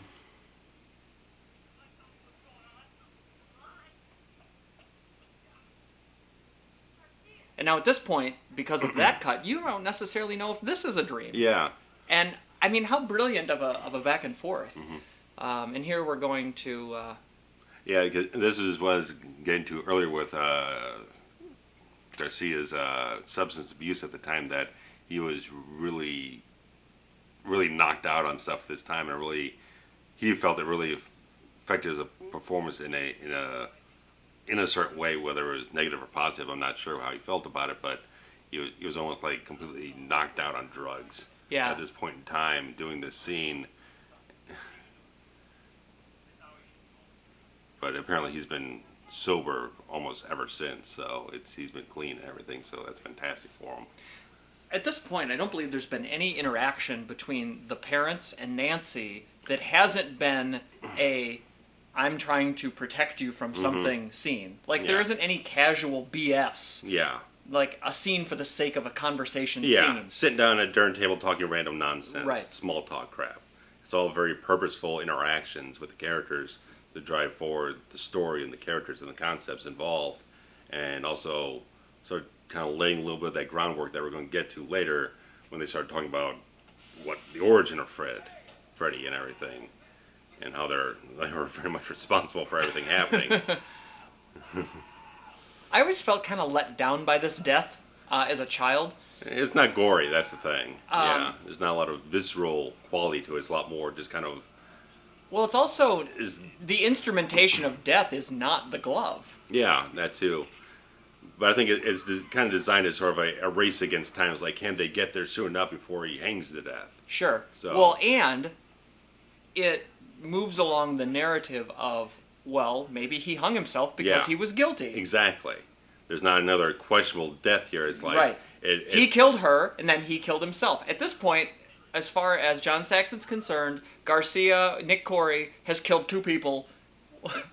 And now at this point, because of that cut, you don't necessarily know if this is a dream. Yeah. And, I mean, how brilliant of a back and forth. And here we're going to... Yeah, because this is what I was getting to earlier with Garcia's substance abuse at the time, that he was really, really knocked out on stuff this time, and he felt it really affected his performance in a certain way, whether it was negative or positive. I'm not sure how he felt about it, but he was almost like completely knocked out on drugs. Yeah. at this point in time doing this scene. But apparently he's been sober almost ever since, so he's been clean and everything, so that's fantastic for him. At this point, I don't believe there's been any interaction between the parents and Nancy that hasn't been a I'm trying to protect you from something scene. Like, there isn't any casual BS. Yeah. Like a scene for the sake of a conversation Yeah, scene. sitting down at a dinner table talking random nonsense, Right. small talk crap. It's all very purposeful interactions with the characters to drive forward the story and the characters and the concepts involved, and also sort of kind of laying a little bit of that groundwork that we're going to get to later when they start talking about what the origin of Freddy and everything, and how they were very much responsible for everything happening. I always felt kind of let down by this death as a child. It's not gory, that's the thing. Yeah, there's not a lot of visceral quality to it. It's a lot more just kind of... Well, it's also... the instrumentation of death is not the glove. Yeah, that too. But I think it's kind of designed as sort of a race against time. It's like, can they get there soon enough before he hangs to death? Sure. So. Well, and it moves along the narrative of, well, maybe he hung himself because he was guilty. Exactly. There's not another questionable death here. It's like... Right. He it killed her, and then he killed himself. At this point, as far as John Saxon's concerned, Nick Corri, has killed two people.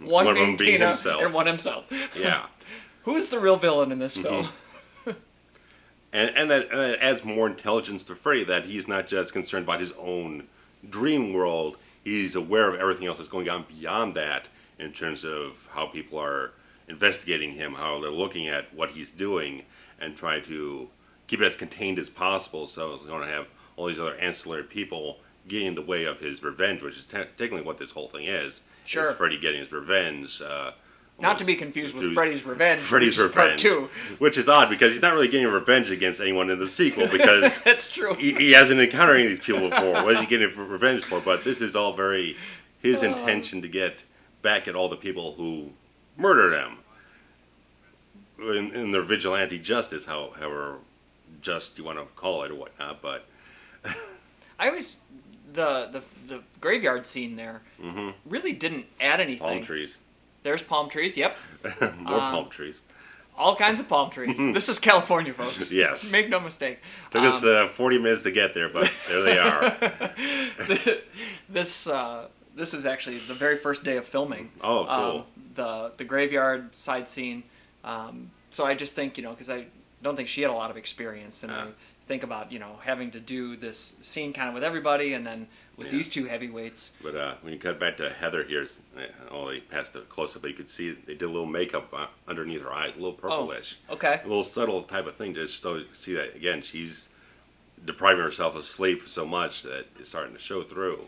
One of them being Tina, himself. and one himself. Yeah. Who is the real villain in this film? And that adds more intelligence to Freddy, that he's not just concerned about his own dream world. He's aware of everything else that's going on beyond that in terms of how people are investigating him, how they're looking at what he's doing, and trying to keep it as contained as possible, so he's going to have all these other ancillary people getting in the way of his revenge, which is technically what this whole thing is. Sure. Is Freddy getting his revenge. Not to be confused with Freddy's Revenge, Freddy's which is Revenge, part 2. which is odd because he's not really getting revenge against anyone in the sequel because That's true. he hasn't encountered any of these people before. What is he getting revenge for? But this is all very his intention to get back at all the people who murdered him in their vigilante justice, however just you want to call it or whatnot. But I always the graveyard scene there really didn't add anything. palm trees, There's palm trees. Yep. more palm trees. All kinds of palm trees. This is California, folks. Yes. Make no mistake. Took us 40 minutes to get there, but there they are. This was actually the very first day of filming. Oh, cool. The graveyard side scene. So I just think, because I don't think she had a lot of experience, and I think about, having to do this scene kind of with everybody, and then with these two heavyweights. But when you cut back to Heather here, they passed the close-up, but you could see they did a little makeup underneath her eyes, a little purplish. Oh, okay. A little subtle type of thing, just so you see that, again, she's depriving herself of sleep so much that it's starting to show through.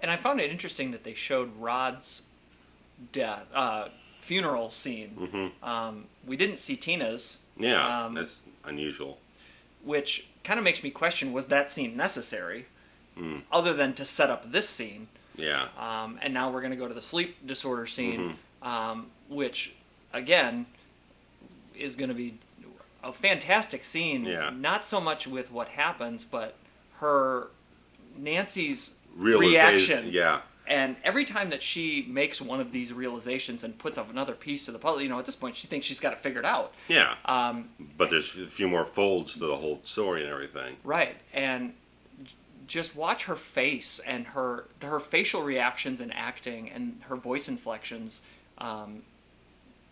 And I found it interesting that they showed Rod's funeral scene. We didn't see Tina's. Yeah, that's unusual. Which kind of makes me question, was that scene necessary? Other than to set up this scene. Yeah. And now we're going to go to the sleep disorder scene, which, again, is going to be a fantastic scene. Yeah. Not so much with what happens, but Nancy's Realization, reaction. Yeah. And every time that she makes one of these realizations and puts up another piece to the puzzle, at this point she thinks she's got it figured out. Yeah. But there's a few more folds to the whole story and everything. Right. And just watch her face and her facial reactions and acting and her voice inflections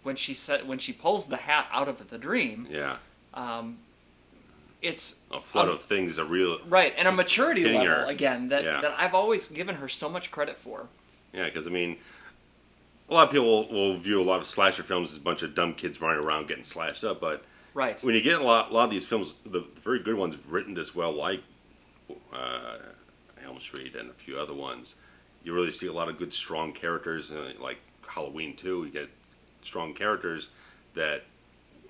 when she pulls the hat out of the dream. Yeah. It's a flood of things, right, and a maturity level her. Again that I've always given her so much credit for. Yeah, because a lot of people will view a lot of slasher films as a bunch of dumb kids running around getting slashed up, but right, when you get a lot of these films, the very good ones written this well, like Elm Street and a few other ones, you really see a lot of good, strong characters, like Halloween 2, you get strong characters that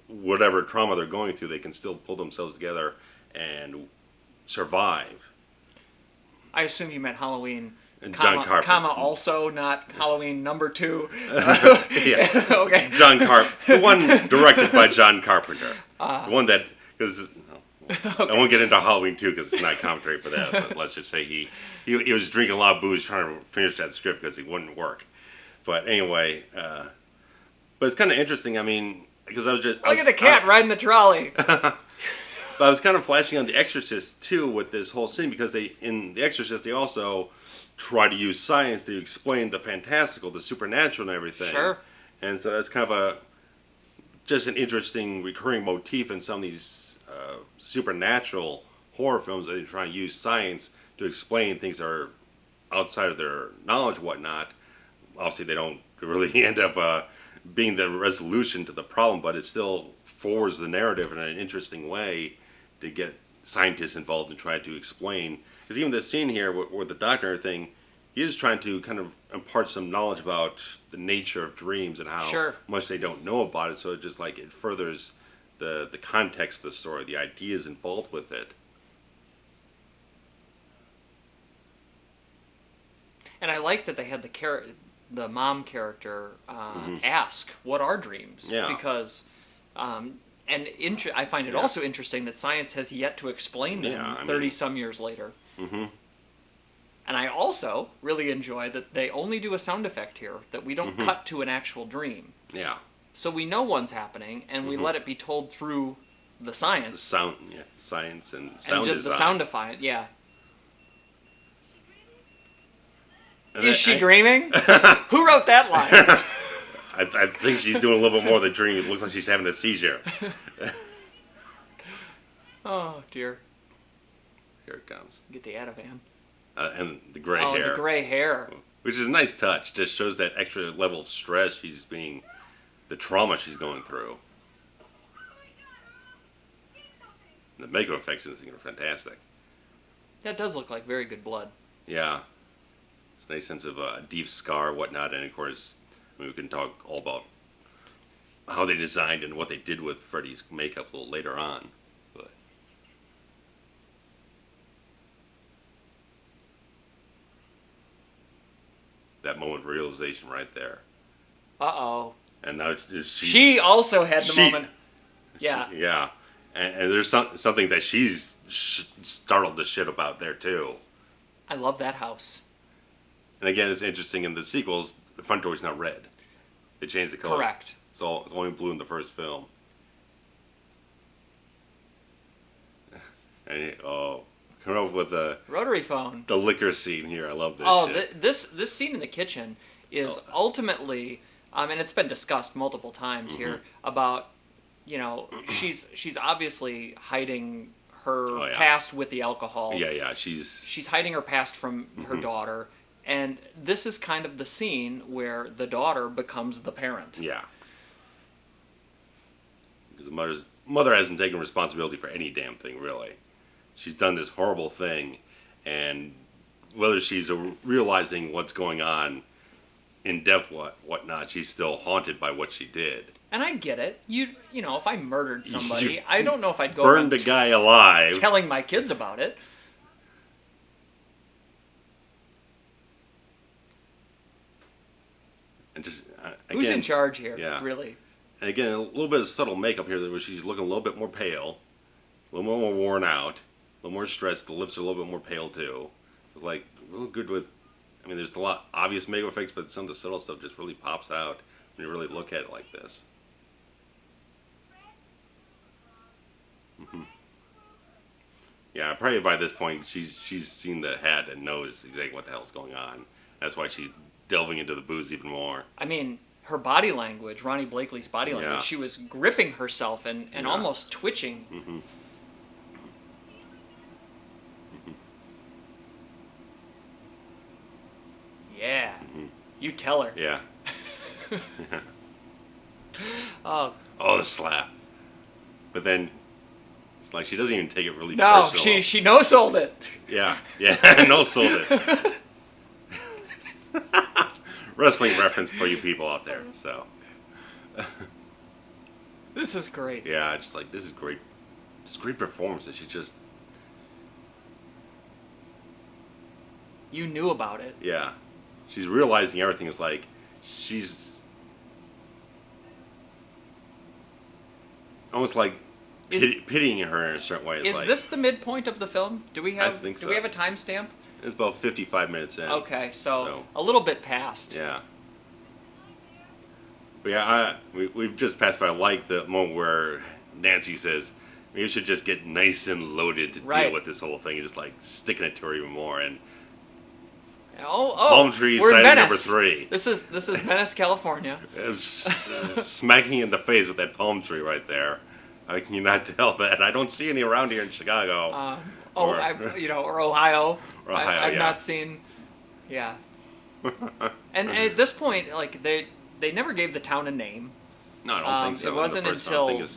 whatever trauma they're going through, they can still pull themselves together and survive. I assume you meant Halloween, and John Carpenter. Also not Halloween number 2. Yeah. Okay. The one directed by John Carpenter. The one that, because I won't get into Halloween 2 because it's not commentary for that. But let's just say he was drinking a lot of booze trying to finish that script because it wouldn't work. But anyway, but it's kind of interesting. I mean, because Look at the cat riding the trolley. But I was kind of flashing on The Exorcist too with this whole scene because in The Exorcist they also try to use science to explain the fantastical, the supernatural, and everything. Sure. And so that's kind of just an interesting recurring motif in some of these supernatural horror films. They try and use science to explain things that are outside of their knowledge, whatnot. Obviously, they don't really end up being the resolution to the problem, but it still forwards the narrative in an interesting way to get scientists involved and try to explain. Because even this scene here with the doctor and everything, he is trying to kind of impart some knowledge about the nature of dreams and how much they don't know about it. So it just like it furthers the context of the story, the ideas involved with it. And I like that they had the mom character ask, "What are dreams?" Yeah. Because. I find it also interesting that science has yet to explain them 30-some years later. Mm-hmm. And I also really enjoy that they only do a sound effect here, that we don't cut to an actual dream. Yeah. So we know one's happening, and we let it be told through the science. The sound, science and sound design. The soundifying, yeah. And Is she dreaming? Who wrote that line? I think she's doing a little bit more than dreaming. It looks like she's having a seizure. Oh, dear. Here it comes. Get the Ativan. And the gray hair. Oh, the gray hair. Which is a nice touch. Just shows that extra level of stress the trauma she's going through. The makeup effects are fantastic. That does look like very good blood. Yeah. It's a nice sense of a deep scar, whatnot, and of course, we can talk all about how they designed and what they did with Freddy's makeup a little later on. But that moment of realization right there. Uh-oh. And now she also had the moment. Yeah. Yeah. And there's something that she's startled the shit about there, too. I love that house. And again, it's interesting in the sequels, the front door's not red. They changed the color. Correct. It's only blue in the first film. And coming up with the rotary phone. The liquor scene here. I love this. This scene in the kitchen is ultimately, and it's been discussed multiple times here about, she's obviously hiding her past with the alcohol. Yeah. She's hiding her past from her daughter. And this is kind of the scene where the daughter becomes the parent. Yeah. Because the mother hasn't taken responsibility for any damn thing, really. She's done this horrible thing, and whether she's realizing what's going on in depth, whatnot, she's still haunted by what she did. And I get it. You know, if I murdered somebody, I don't know if I'd go burned a guy alive, telling my kids about it. And just who's in charge here? Yeah. Really. And again, a little bit of subtle makeup here, where she's looking a little bit more pale, a little more worn out, a little more stressed. The lips are a little bit more pale too. It's like real good with. I mean, there's a lot obvious makeup effects, but some of the subtle stuff just really pops out when you really look at it like this. Yeah, probably by this point she's seen the hat and knows exactly what the hell's going on. That's why she's delving into the booze even more. I mean, her body language, Ronee Blakley's body language, she was gripping herself and almost twitching. Yeah. You tell her. Yeah. Oh, the slap. But then it's like she doesn't even take it really personal. No, she no-sold it. Yeah, no-sold it. Wrestling reference for you people out there, so. This is great. Yeah, just like, this is great. It's great performance. She just. You knew about it. Yeah. She's realizing everything is like, she's. Almost like pitying her in a certain way. Is this the midpoint of the film? Do we have? I think so. Do we have a timestamp? It's about 55 minutes in. Okay, so a little bit past. Yeah. But yeah, we've just passed by like the moment where Nancy says, "You should just get nice and loaded to deal with this whole thing," and just like sticking it to her even more. And palm tree we're in sighting Venice. number 3. This is Venice, California. Smacking in the face with that palm tree right there. How can you not tell that? I don't see any around here in Chicago. or Ohio. I've yeah. not seen. Yeah. And at this point, like they never gave the town a name. No, I don't think so. It wasn't until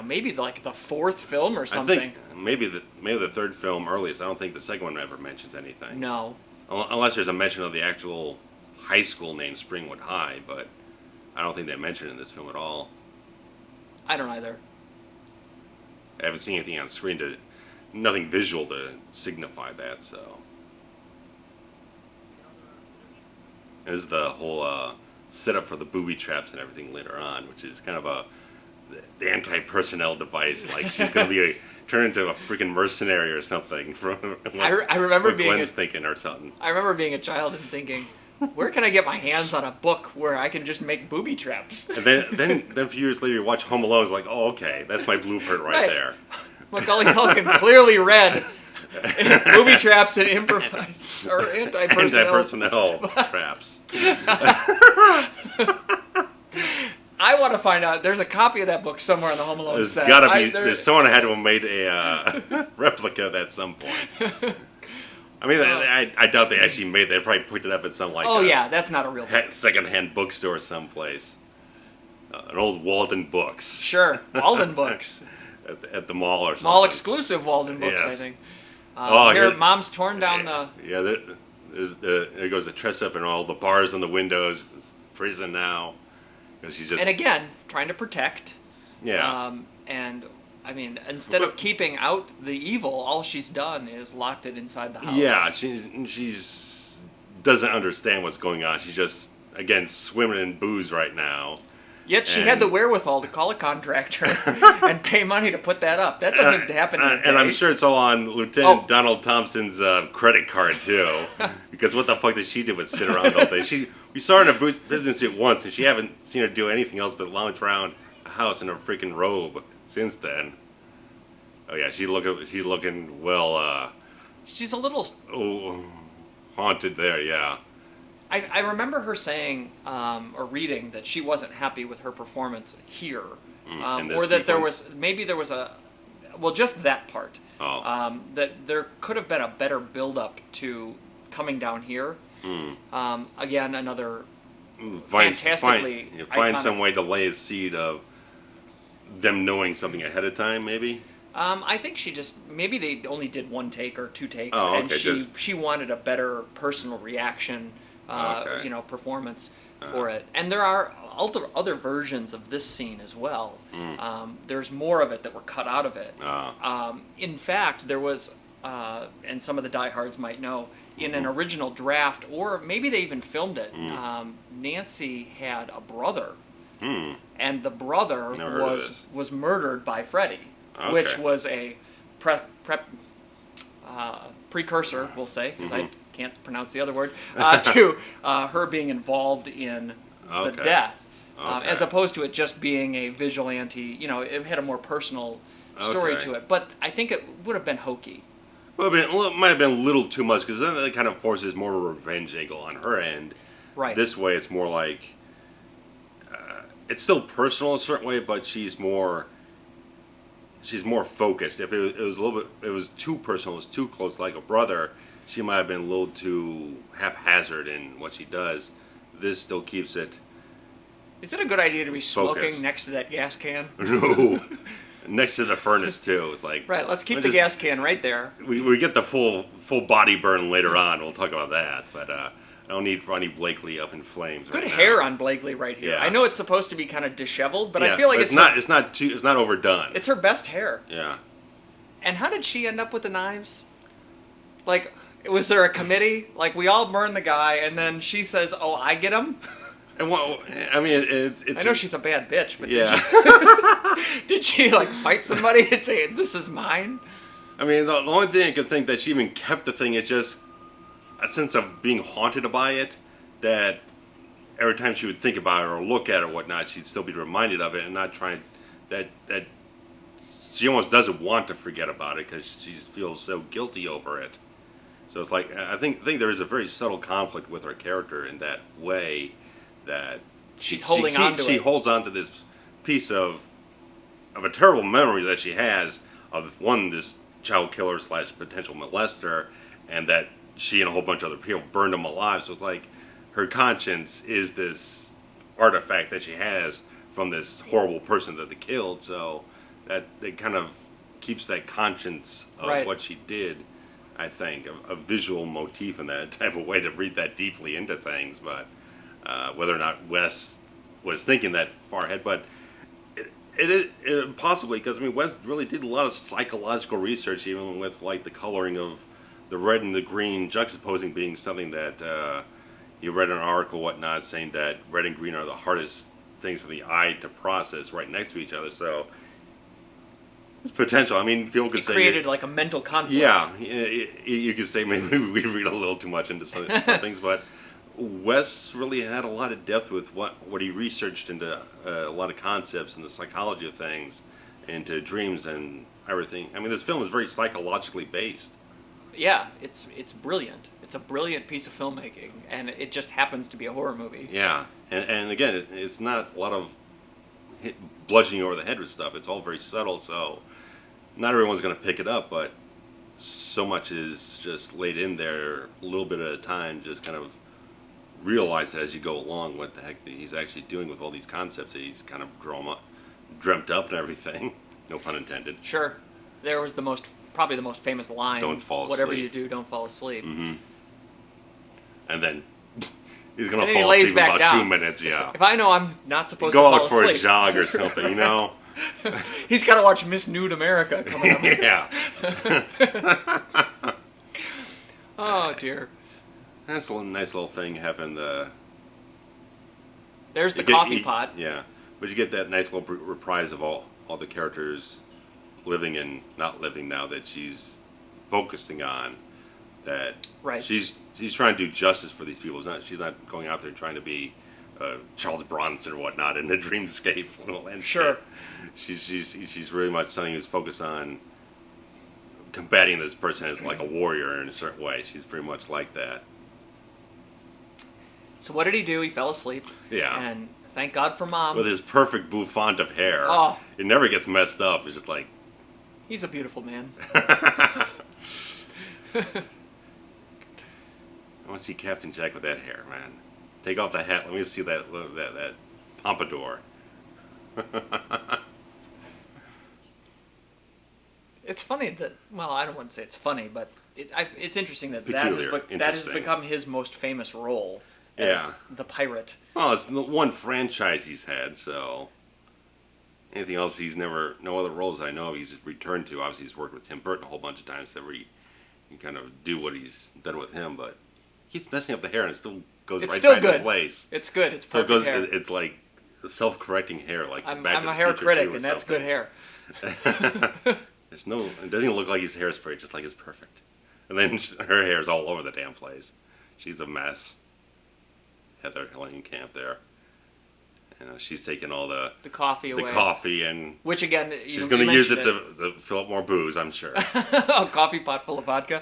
maybe like the 4th film or something. I think maybe the 3rd film earliest. I don't think the second one ever mentions anything. No. Unless there's a mention of the actual high school name, Springwood High, but I don't think they mention it in this film at all. I don't either. I haven't seen anything on screen nothing visual to signify that, so. This is the whole setup for the booby traps and everything later on, which is kind of the anti-personnel device. Like she's going to be turned into a freaking mercenary or something. I remember being Glen's thinking or something. I remember being a child and thinking, where can I get my hands on a book where I can just make booby traps? And then a few years later, you watch Home Alone. It's like, oh, okay, that's my blueprint right there. Macaulay Culkin clearly read booby traps and improvise or anti-personnel traps. I want to find out. There's a copy of that book somewhere on the Home Alone set. There's gotta be. There's someone had to have made a replica of that at some point. I mean, I doubt they actually made. They probably picked it up at some that's not a real book. Secondhand bookstore someplace. An old Walden Books. Sure, Walden Books. At the mall or something. Mall exclusive Walden Books, yes. I think. Here, Mom's torn down the. Yeah, there goes the dress up and all the bars on the windows. It's prison now. She's just. And again, trying to protect. Yeah. And I mean, instead of keeping out the evil, all she's done is locked it inside the house. Yeah, she's doesn't understand what's going on. She's just again swimming in booze right now. Yet she had the wherewithal to call a contractor and pay money to put that up. That doesn't happen. And I'm sure it's all on Lieutenant Donald Thompson's credit card too, because what the fuck did she do but sit around all day? We saw her in a business suit once, and she haven't seen her do anything else but lounge around the house in her freaking robe since then. Oh yeah, she's looking well. She's a little haunted there. Yeah. I remember her saying or reading that she wasn't happy with her performance here, or that there was just that part. That there could have been a better build-up to coming down here. Again, another fantastically find some way to lay a seed of them knowing something ahead of time, maybe. I think maybe they only did 1 take or 2 takes, and she wanted a better personal reaction. Performance for it. And there are other versions of this scene as well. There's more of it that were cut out of it. In fact, there was, and some of the diehards might know, in an original draft, or maybe they even filmed it, Nancy had a brother. And the brother was murdered by Freddy, which was a precursor, we'll say, because I can't pronounce the other word, to her being involved in the death, as opposed to it just being a vigilante. It had a more personal story to it. But I think it would have been hokey. Well, it might have been a little too much, because then that kind of forces more of a revenge angle on her end. Right. This way, it's more like it's still personal in a certain way, but she's more focused. If it was a little bit, it was too personal, it was too close, like a brother. She might have been a little too haphazard in what she does. This still keeps it. Is it a good idea to be smoking focused next to that gas can? No. Next to the furnace too. It's like right. Let's keep the gas can right there. We get the full body burn later on. We'll talk about that. But I don't need Ronee Blakley up in flames. Good hair on Blakley right here. Yeah. I know it's supposed to be kind of disheveled, but I feel like it's not overdone. It's her best hair. Yeah. And how did she end up with the knives? Like, was there a committee? Like, we all burn the guy, and then she says, "Oh, I get him." And well, I mean, it's I know she's a bad bitch, but yeah. did she like fight somebody and say, "This is mine"? I mean, the only thing I could think that she even kept the thing is just a sense of being haunted by it. That every time she would think about it or look at it or whatnot, she'd still be reminded of it and not trying. That she almost doesn't want to forget about it because she feels so guilty over it. So it's like I think there is a very subtle conflict with her character in that way. That She's holding on to she it. holds on to this piece of a terrible memory that she has of this child killer / potential molester, and that she and a whole bunch of other people burned him alive. So it's like her conscience is this artifact that she has from this horrible person that they killed. So that it kind of keeps that conscience of Right. what she did. I think a visual motif in that type of way to read that deeply into things, but. Whether or not Wes was thinking that far ahead, but it is possibly because I mean Wes really did a lot of psychological research, even with like the coloring of the red and the green juxtaposing being something that you read in an article, whatnot, saying that red and green are the hardest things for the eye to process right next to each other. So it's potential. I mean, people could It say created like a mental conflict. yeah, you could say maybe we read a little too much into some things, but. Wes really had a lot of depth with what he researched into a lot of concepts and the psychology of things, into dreams and everything. I mean, this film is very psychologically based. Yeah, it's brilliant. It's a brilliant piece of filmmaking, and it just happens to be a horror movie. Yeah, and again, it's not a lot of bludgeoning over the head with stuff. It's all very subtle, so not everyone's going to pick it up, but so much is just laid in there a little bit at a time, just kind of realize as you go along what the heck he's actually doing with all these concepts that he's kind of dreamt up and everything. No pun intended. Sure. There was probably the most famous line. Don't fall asleep. Whatever you do, don't fall asleep. Mm-hmm. And then he's going And to then he fall lays asleep in back about down. 2 minutes, yeah. If I know I'm not supposed Go to fall out for asleep. a jog or something, you know? He's got to watch Miss Nude America coming up. Yeah. Oh, dear. That's a nice little thing having the... There's the coffee pot. Yeah. But you get that nice little reprise of all the characters living and not living now that she's focusing on. That Right. she's trying to do justice for these people. She's not going out there trying to be Charles Bronson or whatnot in the dreamscape landscape. Sure. She's really much something who's focused on combating this person as like a warrior in a certain way. She's very much like that. So what did he do? He fell asleep. Yeah. And thank God for Mom. With his perfect bouffant of hair. Oh. It never gets messed up. It's just like... He's a beautiful man. I want to see Captain Jack with that hair, man. Take off the hat. Let me see that pompadour. It's funny that, well, I don't want to say it's funny, but it's interesting that Peculiar, that has interesting. become his most famous role as Yeah. the pirate. Well, it's the one franchise he's had, so... Anything else no other roles I know of he's returned to. Obviously, he's worked with Tim Burton a whole bunch of times to kind of do what he's done with him, but he's messing up the hair and it still goes It's right still back good. into place. It's good. It's So it perfect goes, hair. it's like self-correcting hair, like I'm Back to a the hair Future critic, 2 or and that's something. good hair. It doesn't even look like he's hairspray, just like it's perfect. And then her hair's all over the damn place. She's a mess. Heather Langenkamp there. And she's taking all the coffee away. coffee and Which again, she's going to use it to fill up more booze, I'm sure. A coffee pot full of vodka.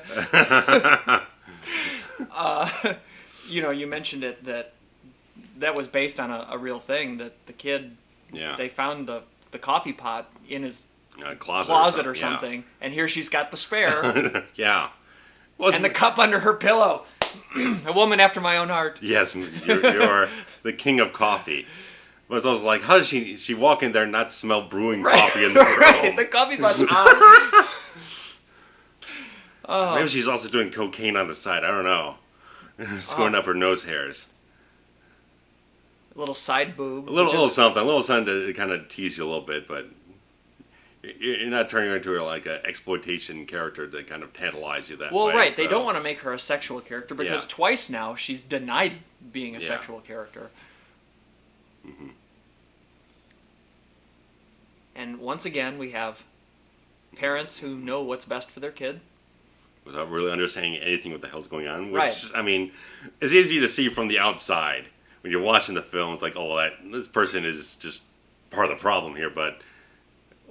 You mentioned it that was based on a real thing. That the kid, Yeah. they found the coffee pot in his Closet or something, and here she's got the spare Yeah. and the cup under her pillow. A woman after my own heart. Yes, you're the king of coffee. But I was like, how does she walk in there and not smell brewing coffee in the room? Right, the coffee pot's on. Oh. Maybe she's also doing cocaine on the side. I don't know. Scoring up her nose hairs. A little side boob. A little something to kind of tease you a little bit, but you're not turning her into like an exploitation character to kind of tantalize you that way. Well, right. They so. don't want to make her a sexual character because Yeah. twice now she's denied being a Yeah. sexual character. Mm-hmm. And once again, we have parents who know what's best for their kid. Without really understanding anything what the hell's going on. Which, Right. I mean, it's easy to see from the outside. When you're watching the film, it's like, oh, this person is just part of the problem here, but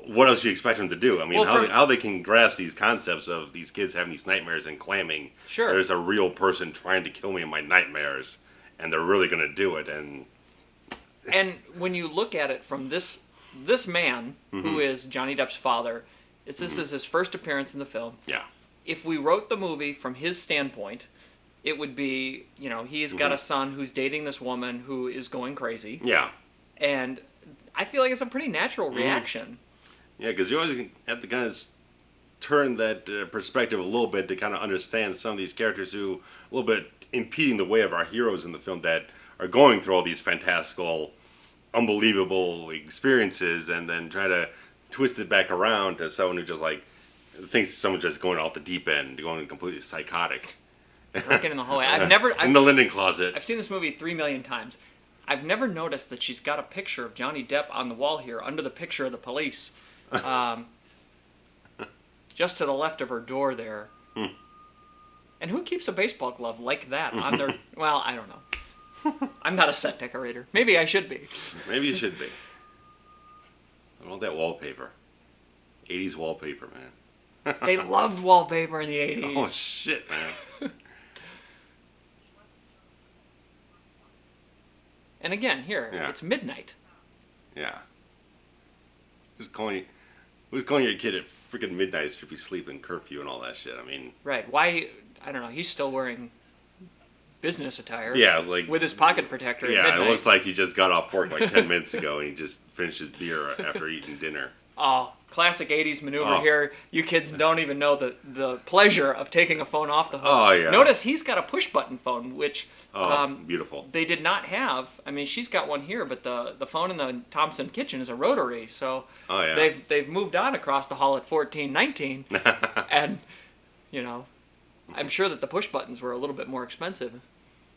what else do you expect them to do? I mean, Well, how they can grasp these concepts of these kids having these nightmares and claiming Sure. there's a real person trying to kill me in my nightmares, and they're really going to do it. And when you look at it from this man, who is Johnny Depp's father, this is his first appearance in the film. Yeah. If we wrote the movie from his standpoint, it would be, he's got a son who's dating this woman who is going crazy. Yeah. And I feel like it's a pretty natural reaction. Yeah, because you always have to kind of turn that perspective a little bit to kind of understand some of these characters who a little bit impeding the way of our heroes in the film that are going through all these fantastical, unbelievable experiences, and then try to twist it back around to someone who just thinks someone's just going off the deep end, going completely psychotic. Working in the hallway. In the linen closet. I've seen this movie 3 million times. I've never noticed that she's got a picture of Johnny Depp on the wall here, under the picture of the police. Just to the left of her door there. And who keeps a baseball glove like that on their... Well, I don't know. I'm not a set decorator. Maybe I should be. Maybe you should be. I want that wallpaper. 80s wallpaper, man. They loved wallpaper in the 80s. Oh, shit, man. And again, here, it's midnight. Yeah. Who's calling your kid at freaking midnight? Should be sleeping, curfew, and all that shit. I mean... Right. Why... I don't know. He's still wearing business attire. Yeah, with his pocket protector at Yeah, midnight. it looks like he just got off work 10 minutes ago, and he just finished his beer after eating dinner. Oh, classic 80s maneuver here. You kids don't even know the pleasure of taking a phone off the hook. Oh, yeah. Notice he's got a push-button phone, which beautiful. they did not have. I mean, she's got one here, but the phone in the Thompson kitchen is a rotary, so they've moved on across the hall at 1419, and, I'm sure that the push-buttons were a little bit more expensive.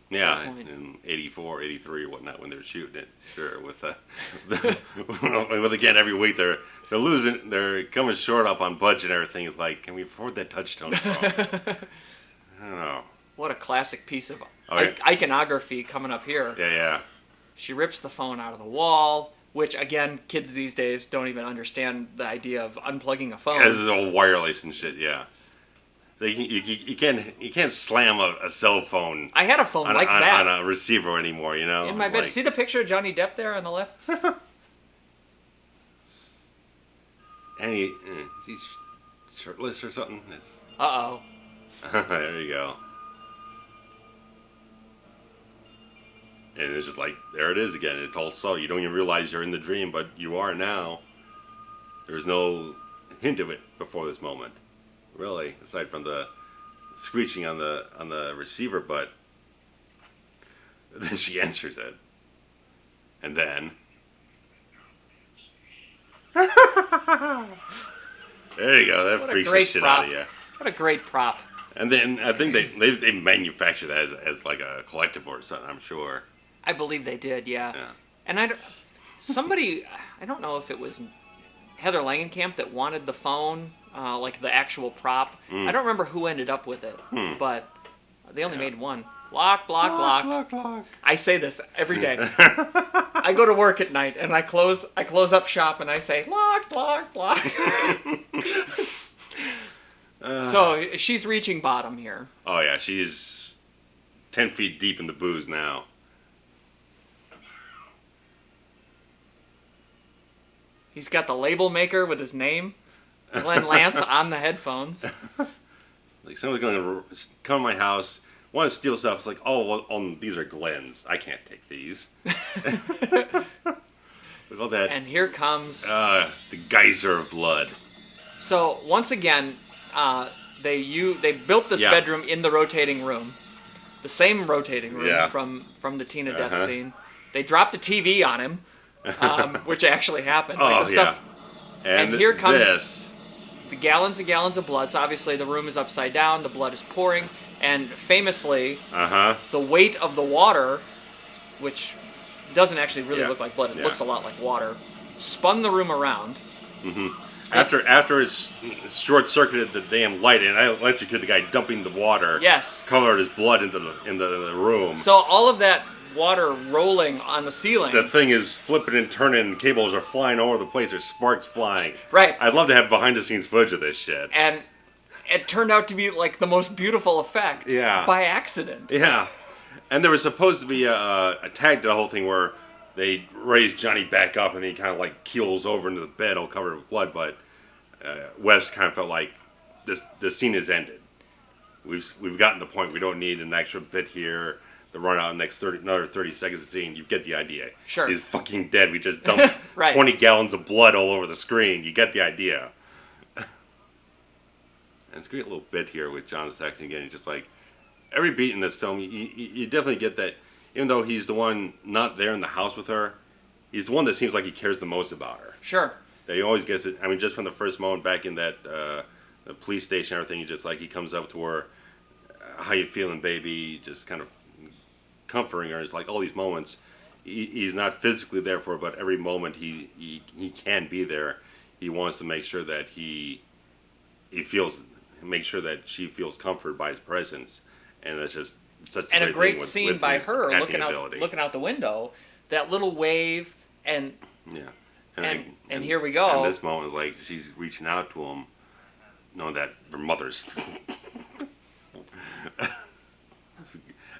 Yeah, in 84, 83 or whatnot when they were shooting it. Sure, with again, every week they're coming short up on budget and everything. Is like, can we afford that touch-tone phone? I don't know. What a classic piece of iconography coming up here. Yeah. She rips the phone out of the wall, which, again, kids these days don't even understand the idea of unplugging a phone. Yeah, this is all wireless and shit, yeah. You can't slam a cell phone. I had a phone like that on a receiver anymore, in my bed. See the picture of Johnny Depp there on the left? And is he shirtless or something? Uh-oh. There you go. And it's just like, there it is again. It's all so you don't even realize you're in the dream, but you are now. There's no hint of it before this moment. Really, aside from the screeching on the receiver, but then she answers it, and then there you go. That freaks the shit out of you. What a great prop! And then I think they manufactured that as like a collectible or something. I'm sure. I believe they did, yeah. And I don't know if it was Heather Langenkamp that wanted the phone. Like the actual prop. I don't remember who ended up with it, but they only made one. Lock. I say this every day. I go to work at night and I close up shop and I say lock. So she's reaching bottom here. Oh yeah, she's 10 feet deep in the booze now. He's got the label maker with his name. Glen Lance on the headphones. Like someone's going to come to my house, want to steal stuff. It's like, these are Glen's. I can't take these. Look at all that. And here comes the geyser of blood. So once again, they built this bedroom in the rotating room, the same rotating room from the Tina death scene. They dropped a TV on him, which actually happened. And here comes the gallons and gallons of blood. So obviously the room is upside down, the blood is pouring, and famously, the weight of the water, which doesn't actually really Yeah. look like blood. It Yeah. looks a lot like water. Spun the room around. After it's short-circuited the damn light and I electrocuted the guy dumping the water. Yes. Colored his blood into the room. So all of that water rolling on the ceiling. The thing is flipping and turning, cables are flying all over the place, there's sparks flying. Right. I'd love to have behind-the-scenes footage of this shit. And it turned out to be like the most beautiful effect. Yeah. By accident. Yeah. And there was supposed to be a tag to the whole thing where they raise Johnny back up and he kind of like keels over into the bed all covered with blood, but Wes kind of felt like the scene is ended. We've gotten the point. We don't need an extra bit here. The run out next another 30 seconds of scene. You get the idea. Sure. He's fucking dead. We just dumped Right. 20 gallons of blood all over the screen. You get the idea. And it's a great little bit here with John Saxon again. He's just like, every beat in this film, you definitely get that, even though he's the one not there in the house with her, he's the one that seems like he cares the most about her. Sure. That he always gets it. I mean, just from the first moment back in that the police station and everything, he comes up to her, how you feeling, baby? Just kind of comforting her. It's like all these moments, he's not physically there for her, but every moment he can be there. He wants to make sure that make sure that she feels comforted by his presence, and that's just such And a great thing scene with by his her acting looking out the window. That little wave and Yeah. And here we go. And this moment is like she's reaching out to him, knowing that her mother's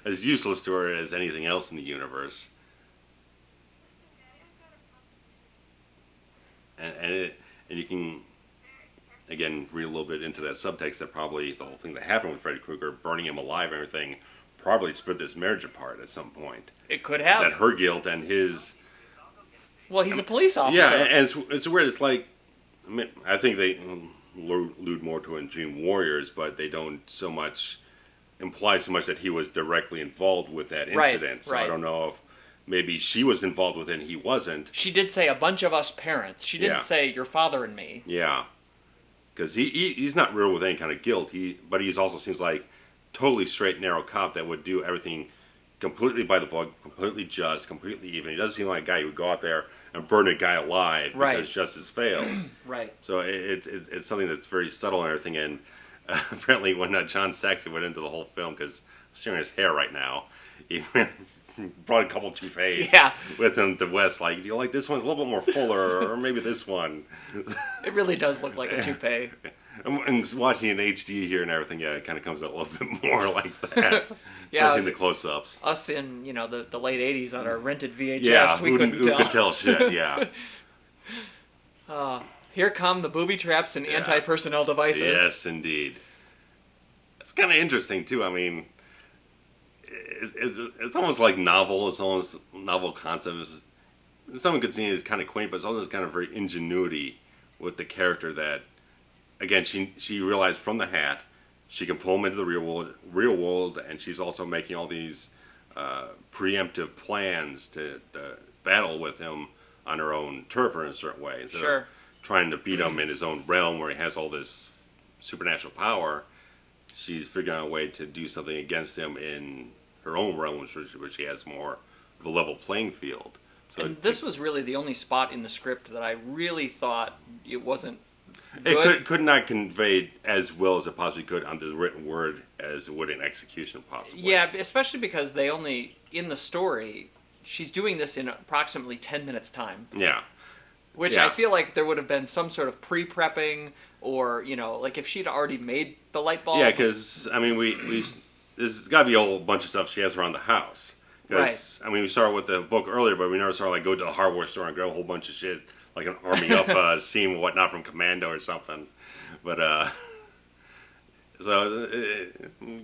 as useless to her as anything else in the universe. And you can again read a little bit into that subtext that probably the whole thing that happened with Freddy Krueger, burning him alive and everything, probably split this marriage apart at some point. It could have. That her guilt and his. Well, he's a police officer. Yeah, and it's weird. It's like, I mean, I think they allude more to in Dream Warriors, but they don't so much imply so much that he was directly involved with that incident. Right, so right. I don't know if maybe she was involved with it and he wasn't. She did say a bunch of us parents. She didn't Yeah. say your father and me. Yeah, because he's not riddled with any kind of guilt. But he also seems like totally straight and narrow cop that would do everything completely by the book, completely just, completely even. He doesn't seem like a guy who would go out there and burn a guy alive Right. because justice failed. Right. So it's something that's very subtle and everything. And apparently, when John Saxon went into the whole film, because I'm staring at his hair right now, he brought a couple toupees Yeah. with him to Wes. Like, do you like this one's a little bit more fuller, or maybe this one? It really does look like a toupee. And watching in HD here and everything, yeah, it kind of comes out a little bit more like that. Yeah. Especially in the close-ups. Us in, the late 80s on our rented VHS, Yeah, we who couldn't could tell. tell shit, yeah. Here come the booby traps and Yeah. anti-personnel devices. Yes, indeed. It's kind of interesting, too. I mean, it's almost like novel. It's almost novel concept. Someone could see it as kind of quaint, but it's also kind of very ingenuity with the character that, again, she realized from the hat she can pull him into the real world, and she's also making all these preemptive plans to battle with him on her own turf in a certain way. Instead Sure. of trying to beat him in his own realm where he has all this supernatural power, she's figuring out a way to do something against him in her own realm, which she has more of a level playing field. So And this was really the only spot in the script that I really thought it wasn't it good. could not convey as well as it possibly could on the written word as it would in execution, possibly. Yeah, especially because they only, in the story, she's doing this in approximately 10 minutes time. Yeah. Which Yeah. I feel like there would have been some sort of pre-prepping, or, like if she'd already made the light bulb. Yeah, because, I mean, there's got to be a whole bunch of stuff she has around the house. Because, I mean, we saw it with the book earlier, but we never saw her, like, go to the hardware store and grab a whole bunch of shit, like an arming up scene or whatnot from Commando or something. But,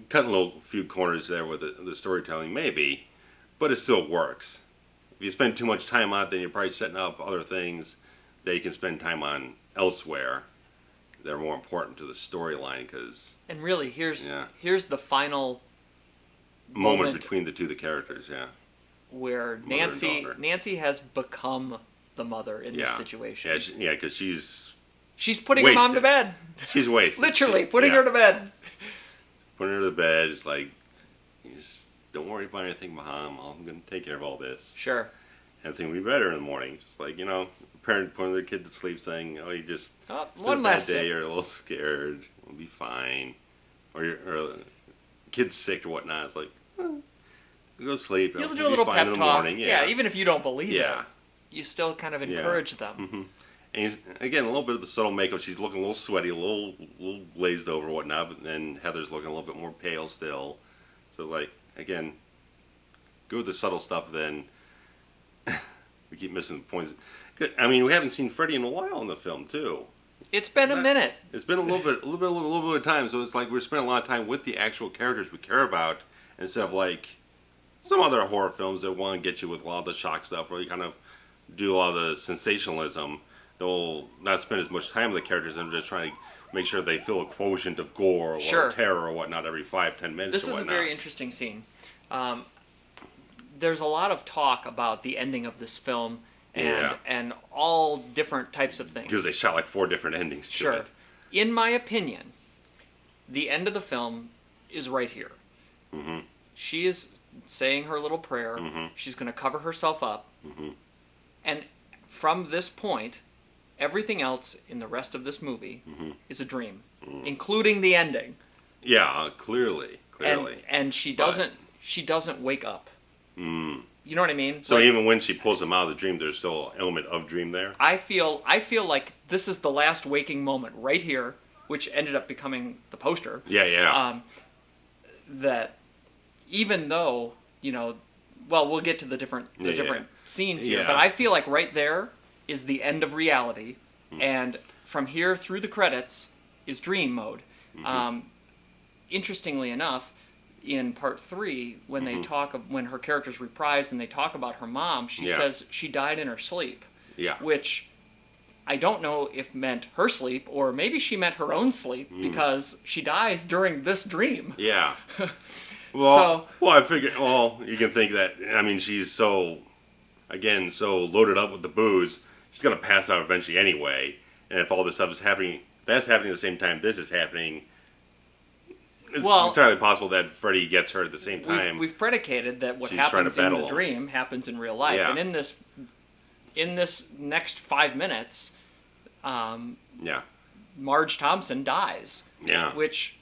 cutting a few corners there with the storytelling, maybe, but it still works. If you spend too much time on it, then you're probably setting up other things that you can spend time on elsewhere that are more important to the storyline, because And really, here's Yeah. the final moment between the characters, yeah. where and Nancy daughter. has become the mother in this situation. Yeah, because she's She's putting her mom to wasted. bed. She's wasted. Literally, putting Yeah. her to bed. Putting her to bed. It's like, you just don't worry about anything, Mom. I'm going to take care of all this. Sure. everything will be better in the morning. Just like, a parent putting their kid to sleep saying, oh, you just one last day, you're a little scared, we'll be fine. Or kid's sick or whatnot. It's like, go to sleep. You'll do a little pep in the talk. morning. Yeah, even if you don't believe it, yeah. you still kind of encourage them. Mm-hmm. And he's, again, a little bit of the subtle makeup. She's looking a little sweaty, a little glazed over, whatnot. But then Heather's looking a little bit more pale still. So, like, again, go with the subtle stuff. Then we keep missing the points. I mean, we haven't seen Freddy in a while in the film too. It's been a minute. It's been a little bit of time. So it's like we're spending a lot of time with the actual characters we care about instead of like some other horror films that want to get you with a lot of the shock stuff, where you kind of do a lot of the sensationalism. They'll not spend as much time with the characters and just trying to make sure they feel a quotient of gore or terror or whatnot every 5-10 minutes. This is a very interesting scene. There's a lot of talk about the ending of this film and all different types of things. Because they shot like 4 different endings to it. In my opinion, the end of the film is right here. Mm-hmm. She is saying her little prayer. Mm-hmm. She's going to cover herself up. Mm-hmm. And from this point, everything else in the rest of this movie is a dream, including the ending. Yeah, clearly. And she doesn't wake up. Mm. You know what I mean? So even when she pulls him out of the dream, there's still an element of dream there? I feel like this is the last waking moment right here, which ended up becoming the poster. Yeah. That even though, we'll get to the different scenes here, but I feel like right there is the end of reality, and from here through the credits is dream mode. Interestingly enough, in part 3, when they when her characters reprise and they talk about her mom, she says she died in her sleep. Yeah. Which I don't know if meant her sleep or maybe she meant her own sleep because she dies during this dream. Yeah. Well, I figure. Well, you can think that. I mean, she's so loaded up with the booze, she's gonna pass out eventually anyway. And if all this stuff is happening, that's happening at the same time this is happening. It's entirely possible that Freddy gets her at the same time. We've predicated that what happens in the dream happens in real life, and in this next 5 minutes, Marge Thompson dies. Yeah. Which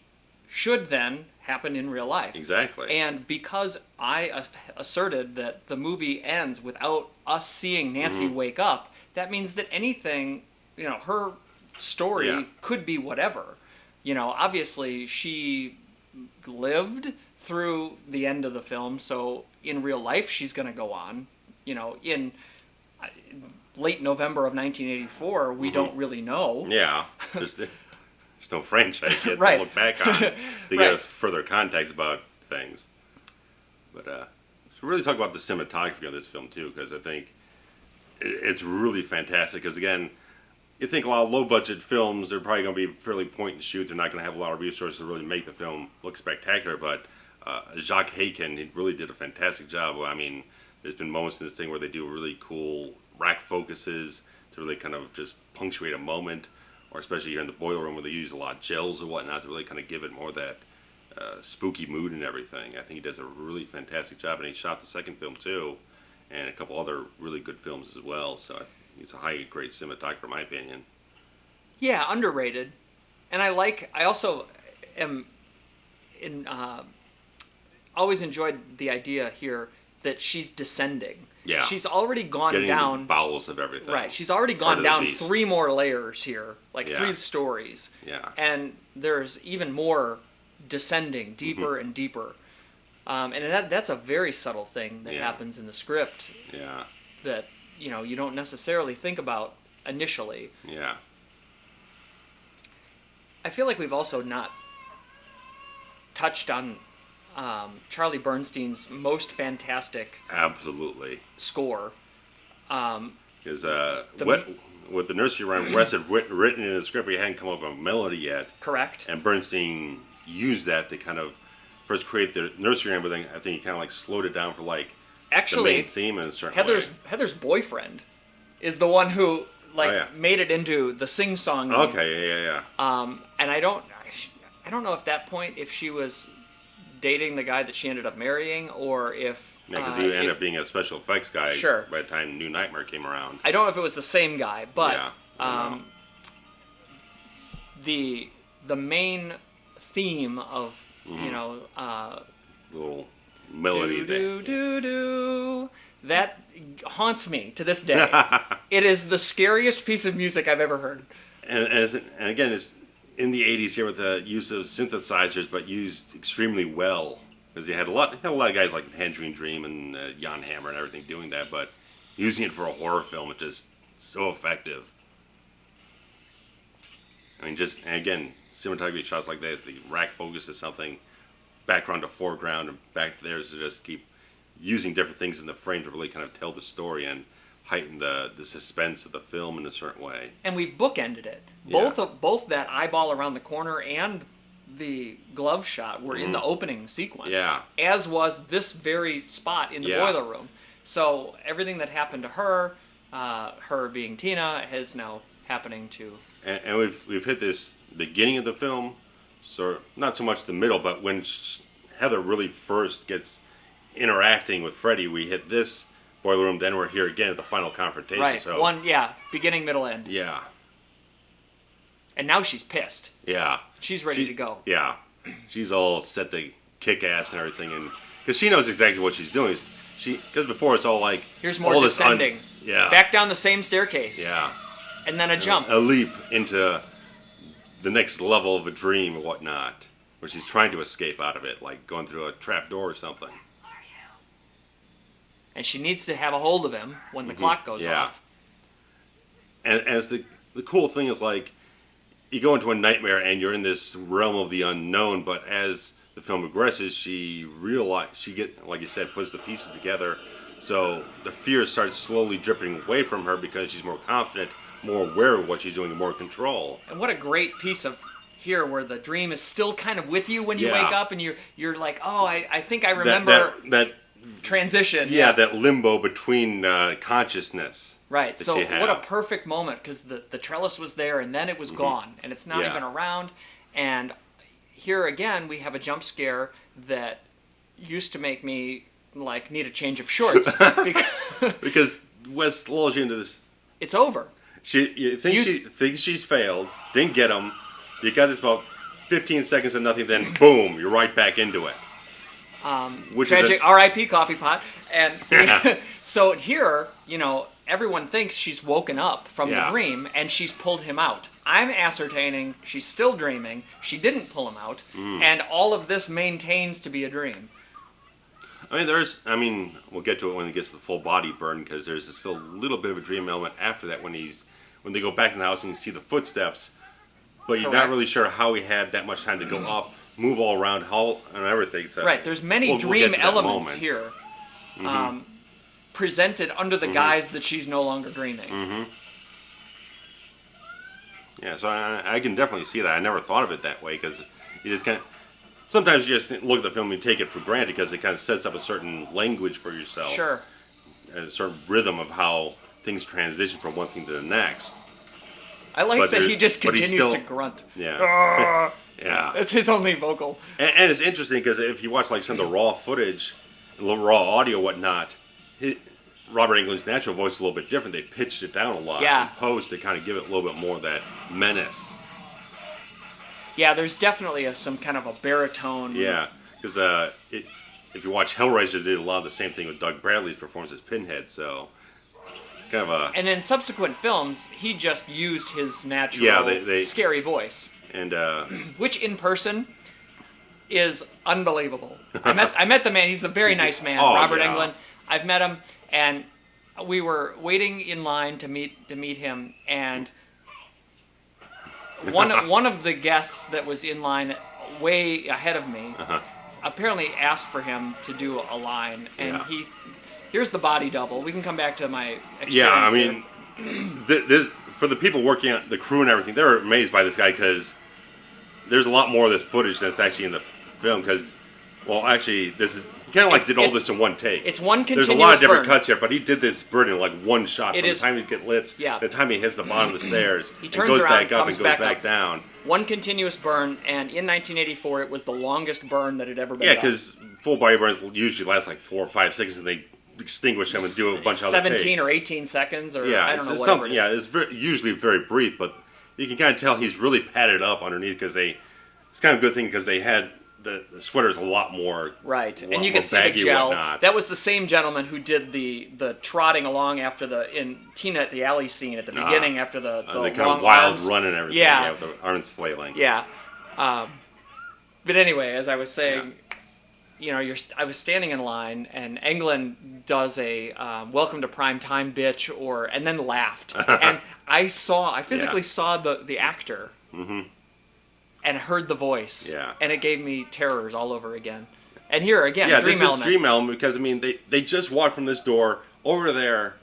should then happen in real life. Exactly. And because I asserted that the movie ends without us seeing Nancy wake up, that means that anything, her story could be whatever. Obviously she lived through the end of the film, so in real life she's going to go on. In late November of 1984, we don't really know. Yeah. There's no franchise yet to look back on to get us further context about things. But so really talk about the cinematography of this film too, because I think it's really fantastic. Because again, you think a lot of low-budget films, they're probably going to be fairly point and shoot. They're not going to have a lot of resources to really make the film look spectacular. But Jacques Haken, he really did a fantastic job. I mean, there's been moments in this thing where they do really cool rack focuses to really kind of just punctuate a moment, or especially here in the boiler room where they use a lot of gels or whatnot to really kind of give it more of that spooky mood and everything. I think he does a really fantastic job, and he shot the second film too, and a couple other really good films as well. So he's a highly great cinematographer in my opinion. Yeah, underrated. And I also am always enjoyed the idea here that she's descending. Yeah. She's already gone down the bowels of everything. Right. She's already gone down 3 more layers here, 3 stories. Yeah. And there's even more descending deeper and deeper. And that's a very subtle thing that happens in the script. Yeah. That, you don't necessarily think about initially. Yeah. I feel like we've also not touched on Charlie Bernstein's most fantastic score. Because with the nursery rhyme, Wes had written in the script, he hadn't come up with a melody yet. Correct. And Bernstein used that to kind of first create the nursery rhyme, but then I think he kind of like slowed it down for the main theme in a certain way. Heather's boyfriend is the one who made it into the sing song. Okay, yeah. And I don't know at that point if she was dating the guy that she ended up marrying, or if because he ended up being a special effects guy Sure. by the time New Nightmare came around. I don't know if it was the same guy, but Yeah, I don't know. the main theme of Little melody do do do that haunts me to this day. It is the scariest piece of music I've ever heard. And again, it's in the 80s here with the use of synthesizers, but used extremely well. Because you had a lot of guys like Tangerine Dream and Jan Hammer and everything doing that, but using it for a horror film is just so effective. I mean, and again, cinematography shots like that, the rack focus is something, background to foreground, and back there to just keep using different things in the frame to really kind of tell the story and heighten the suspense of the film in a certain way. And we've bookended it. Yeah. Both that eyeball around the corner and the glove shot were in the opening sequence. Yeah. As was this very spot in the boiler room. So everything that happened to her, her being Tina, is now happening to... And we've hit this beginning of the film, so not so much the middle, but when Heather really first gets interacting with Freddy, we hit this boiler room, then we're here again at the final confrontation. Right, So, beginning, middle, end. Yeah. And now she's pissed. Yeah. She's ready to go. Yeah. She's all set to kick ass and everything, and because she knows exactly what she's doing. Because before it's all like... Here's more descending. Yeah. Back down the same staircase. Yeah. And then a jump. A leap into the next level of a dream or whatnot, where she's trying to escape out of it, like going through a trap door or something. And she needs to have a hold of him when the clock goes off. And as the cool thing is, like, you go into a nightmare and you're in this realm of the unknown, but as the film progresses, she like you said, puts the pieces together, so the fear starts slowly dripping away from her because she's more confident, more aware of what she's doing, and more control. And what a great piece of here where the dream is still kind of with you when you wake up, and you're like, oh, I think I remember that transition. Yeah, that limbo between consciousness. Right, so what a perfect moment, because the trellis was there and then it was gone, and it's not even around. And here again, we have a jump scare that used to make me like need a change of shorts. because Wes lulls you into this. It's over. She thinks she's failed, didn't get him. You got this about 15 seconds of nothing, then boom, you're right back into it. Tragic R.I.P. coffee pot. And so here, everyone thinks she's woken up from the dream and she's pulled him out. I'm ascertaining she's still dreaming. She didn't pull him out, and all of this maintains to be a dream. We'll get to it when it gets to the full body burn, because there's still a little bit of a dream element after that when they go back in the house and you see the footsteps, but you're not really sure how he had that much time to go up, move all around, and everything. So right, there's many dream elements here. Presented under the guise that she's no longer dreaming. Yeah, so I can definitely see that. I never thought of it that way, because you just kind of... Sometimes you just look at the film and you take it for granted because it kind of sets up a certain language for yourself. Sure. And a certain rhythm of how things transition from one thing to the next. I like that he just continues to grunt. Yeah. Yeah. That's his only vocal. And it's interesting because if you watch like some of the raw footage, raw audio, whatnot, Robert Englund's natural voice is a little bit different. They pitched it down a lot in post to kind of give it a little bit more of that menace. Yeah, there's definitely some kind of a baritone. Yeah, because if you watch Hellraiser, they did a lot of the same thing with Doug Bradley's performance as Pinhead, so it's kind of a... And in subsequent films, he just used his natural scary voice. And which in person is unbelievable. I met the man. He's a very nice man, Robert Englund. I've met him, and we were waiting in line to meet him, and one of the guests that was in line way ahead of me apparently asked for him to do a line, and here's the body double. We can come back to my experience. Yeah, I mean, this, for the people working on the crew and everything, they're amazed by this guy because there's a lot more of this footage that's actually in the film. Because, well, actually, this is kind of like did all this in one take. It's one continuous There's a lot of different burn. cuts here, but he did this burn in like one shot. From the time he gets lit, the time he hits the bottom of the stairs, he turns goes around, back up comes and goes back back down. One continuous burn, and in 1984, it was the longest burn that had ever been done. Yeah, because full body burns usually last like 4 or 5 seconds, and they extinguish them and do a bunch of other takes. 17 or 18 seconds, or yeah, I don't know, it's whatever it is. Yeah, it's usually very brief, but you can kind of tell he's really padded up underneath because it's kind of a good thing because they had the sweater's a lot more and you can see the gel. That was the same gentleman who did the trotting along after in Tina at the Alley scene at the beginning after the kind long of wild arms. run and everything. Yeah, with the arms flailing. Yeah, but anyway, as I was saying, I was standing in line, and Englund does a "Welcome to Prime Time, bitch," and then laughed, and I physically saw the actor. Mm-hmm. And heard the voice, and it gave me terrors all over again. And here again, dream element. Is dream element because I mean they just walked from this door over there.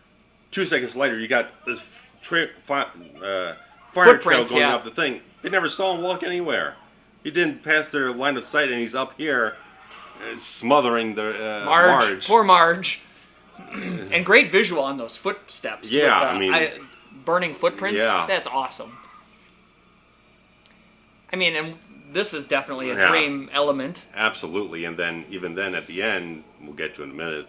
2 seconds later, you got this fire trail going up the thing. They never saw him walk anywhere. He didn't pass their line of sight, and he's up here smothering the Marge. Poor Marge. And great visual on those footsteps. Yeah, with, burning footprints. Yeah, that's awesome. I mean, and this is definitely a dream element. Absolutely, and then even then at the end, we'll get to in a minute.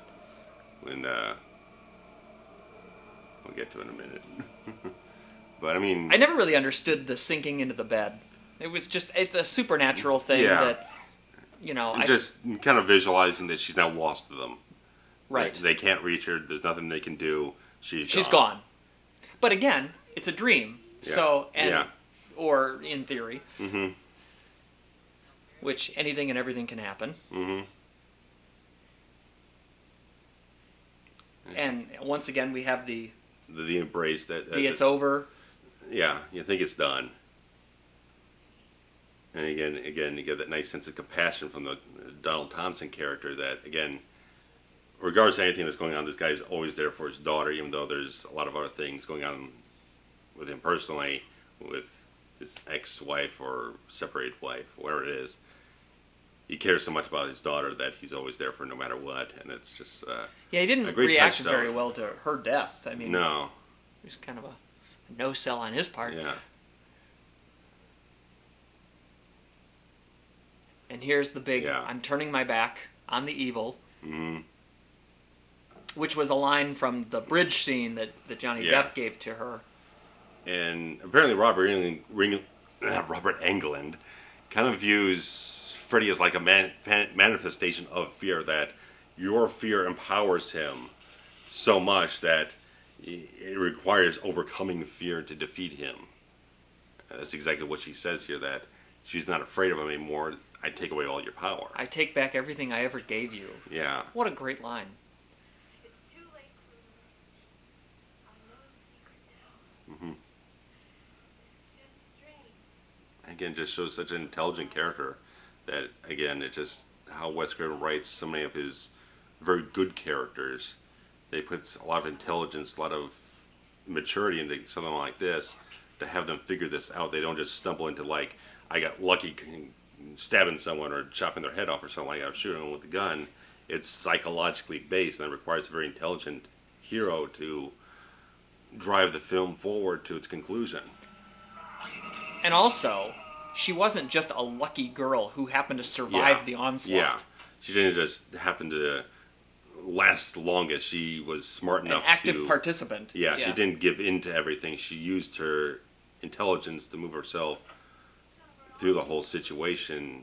But I mean, I never really understood the sinking into the bed. It's a supernatural thing that, just kind of visualizing that she's now lost to them. Right. They can't reach her. There's nothing they can do. She's gone. But again, it's a dream. Yeah. So or in theory, which anything and everything can happen. Mm-hmm. And once again, we have the embrace that it's over. Yeah, you think it's done. And again, you get that nice sense of compassion from the Donald Thompson character that, again, regardless of anything that's going on, this guy's always there for his daughter, even though there's a lot of other things going on with him personally, with his ex-wife or separated wife, whatever it is. He cares so much about his daughter that he's always there for no matter what, and it's just he didn't react very well to her death. I mean, no, it was kind of a no-sell on his part. Yeah. And here's the big, I'm turning my back on the evil, which was a line from the bridge scene that Johnny Depp gave to her. And apparently Robert Englund kind of views Freddy as like a manifestation of fear, that your fear empowers him so much that it requires overcoming fear to defeat him. That's exactly what she says here, that she's not afraid of him anymore. I take away all your power. I take back everything I ever gave you. Yeah. What a great line. It's too late, I know the secret now. This is just a dream. Again, just shows such an intelligent character that, again, it's just how Wes Craven writes so many of his very good characters. They put a lot of intelligence, a lot of maturity into something like this to have them figure this out. They don't just stumble into, like, I got lucky stabbing someone or chopping their head off or something like that, or shooting them with a gun. It's psychologically based, and it requires a very intelligent hero to drive the film forward to its conclusion. And also, she wasn't just a lucky girl who happened to survive the onslaught. Yeah, she didn't just happen to last longest. She was smart enough an active participant. Yeah, she didn't give in to everything. She used her intelligence to move herself through the whole situation.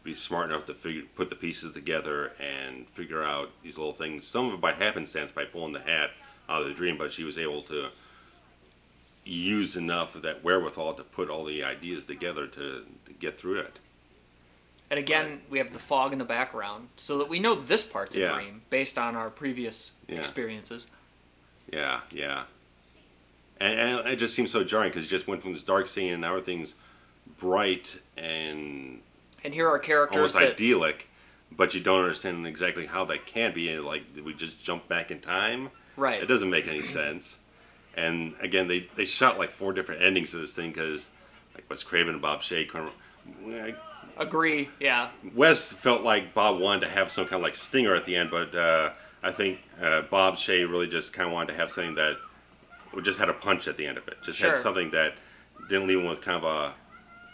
Be smart enough to put the pieces together and figure out these little things. Some of it by happenstance, by pulling the hat out of the dream, but she was able to use enough of that wherewithal to put all the ideas together to get through it. And again, we have the fog in the background, so that we know this part's a dream based on our previous experiences. Yeah. And it just seems so jarring because it just went from this dark scene and now everything's bright and here are characters almost idyllic, but you don't understand exactly how that can be. And like, did we just jump back in time? Right. It doesn't make any sense. And again, they shot like 4 different endings to this thing because, like, Wes Craven and Bob Shea, Agree. Yeah. Wes felt like Bob wanted to have some kind of like stinger at the end, but I think Bob Shea really just kind of wanted to have something that just had a punch at the end of it. Just Sure. had something that didn't leave him with kind of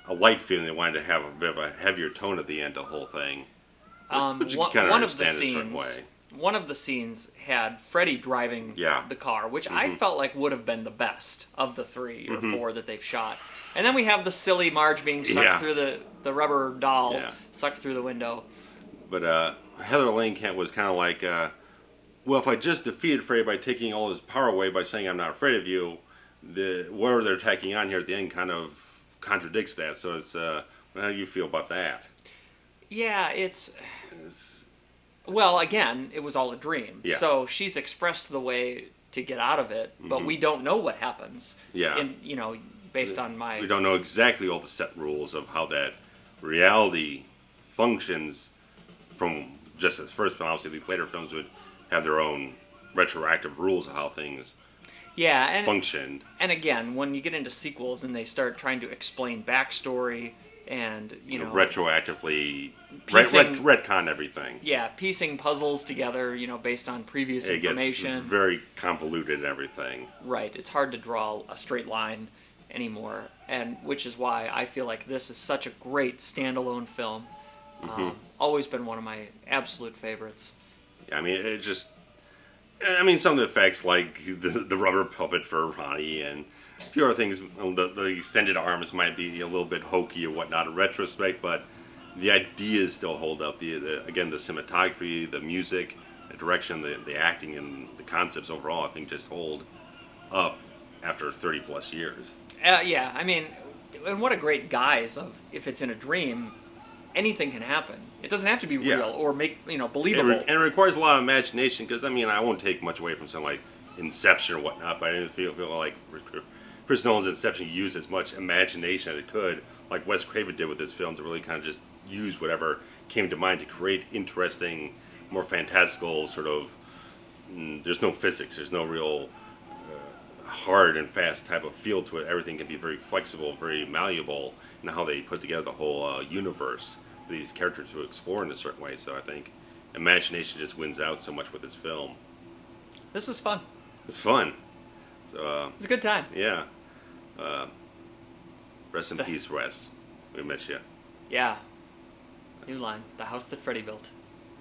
a light feeling. They wanted to have a bit of a heavier tone at the end of the whole thing. Which you can kind of One of the understand in a certain scenes. way. One of the scenes had Freddy driving Yeah. the car, which I felt like would have been the best of the 3 or 4 that they've shot. And then we have the silly Marge being sucked Yeah. through the rubber doll, Yeah. sucked through the window. But Heather Langenkamp was kind of like, well, if I just defeated Freddy by taking all his power away by saying I'm not afraid of you, whatever they're tacking on here at the end kind of contradicts that. So it's, how do you feel about that? Yeah, well, again, it was all a dream. Yeah. So she's expressed the way to get out of it, but we don't know what happens. Yeah. Based on my... We don't know exactly all the set rules of how that reality functions from just as first film. Obviously, these later films would have their own retroactive rules of how things functioned. And again, when you get into sequels and they start trying to explain backstory and, retroactively retcon everything. Yeah, piecing puzzles together, based on previous information. It gets very convoluted and everything. Right. It's hard to draw a straight line anymore, and which is why I feel like this is such a great standalone film. Always been one of my absolute favorites. I mean, some of the effects, like the rubber puppet for Ronee and a few other things, the extended arms might be a little bit hokey or whatnot in retrospect, but the ideas still hold up. Again, the cinematography, the music, the direction, the acting, and the concepts overall, I think just hold up after 30 plus years. Yeah, I mean, and what a great guise of if it's in a dream, anything can happen. It doesn't have to be real or make believable. And it requires a lot of imagination because I won't take much away from something like Inception or whatnot, but I didn't feel like Chris Nolan's Inception used as much imagination as it could, like Wes Craven did with this film, to really kind of just use whatever came to mind to create interesting, more fantastical sort of. There's no physics. There's no real hard and fast type of feel to it. Everything can be very flexible, very malleable in how they put together the whole universe for these characters to explore in a certain way. So I think imagination just wins out so much with this film. This is fun. It's fun. So, it's a good time. Yeah. Rest in peace, Wes. We miss you. Yeah. New line. The house that Freddy built.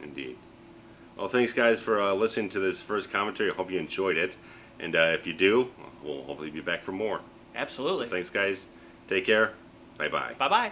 Indeed. Well, thanks, guys, for listening to this first commentary. I hope you enjoyed it. And if you do, we'll hopefully be back for more. Absolutely. Thanks, guys. Take care. Bye-bye. Bye-bye.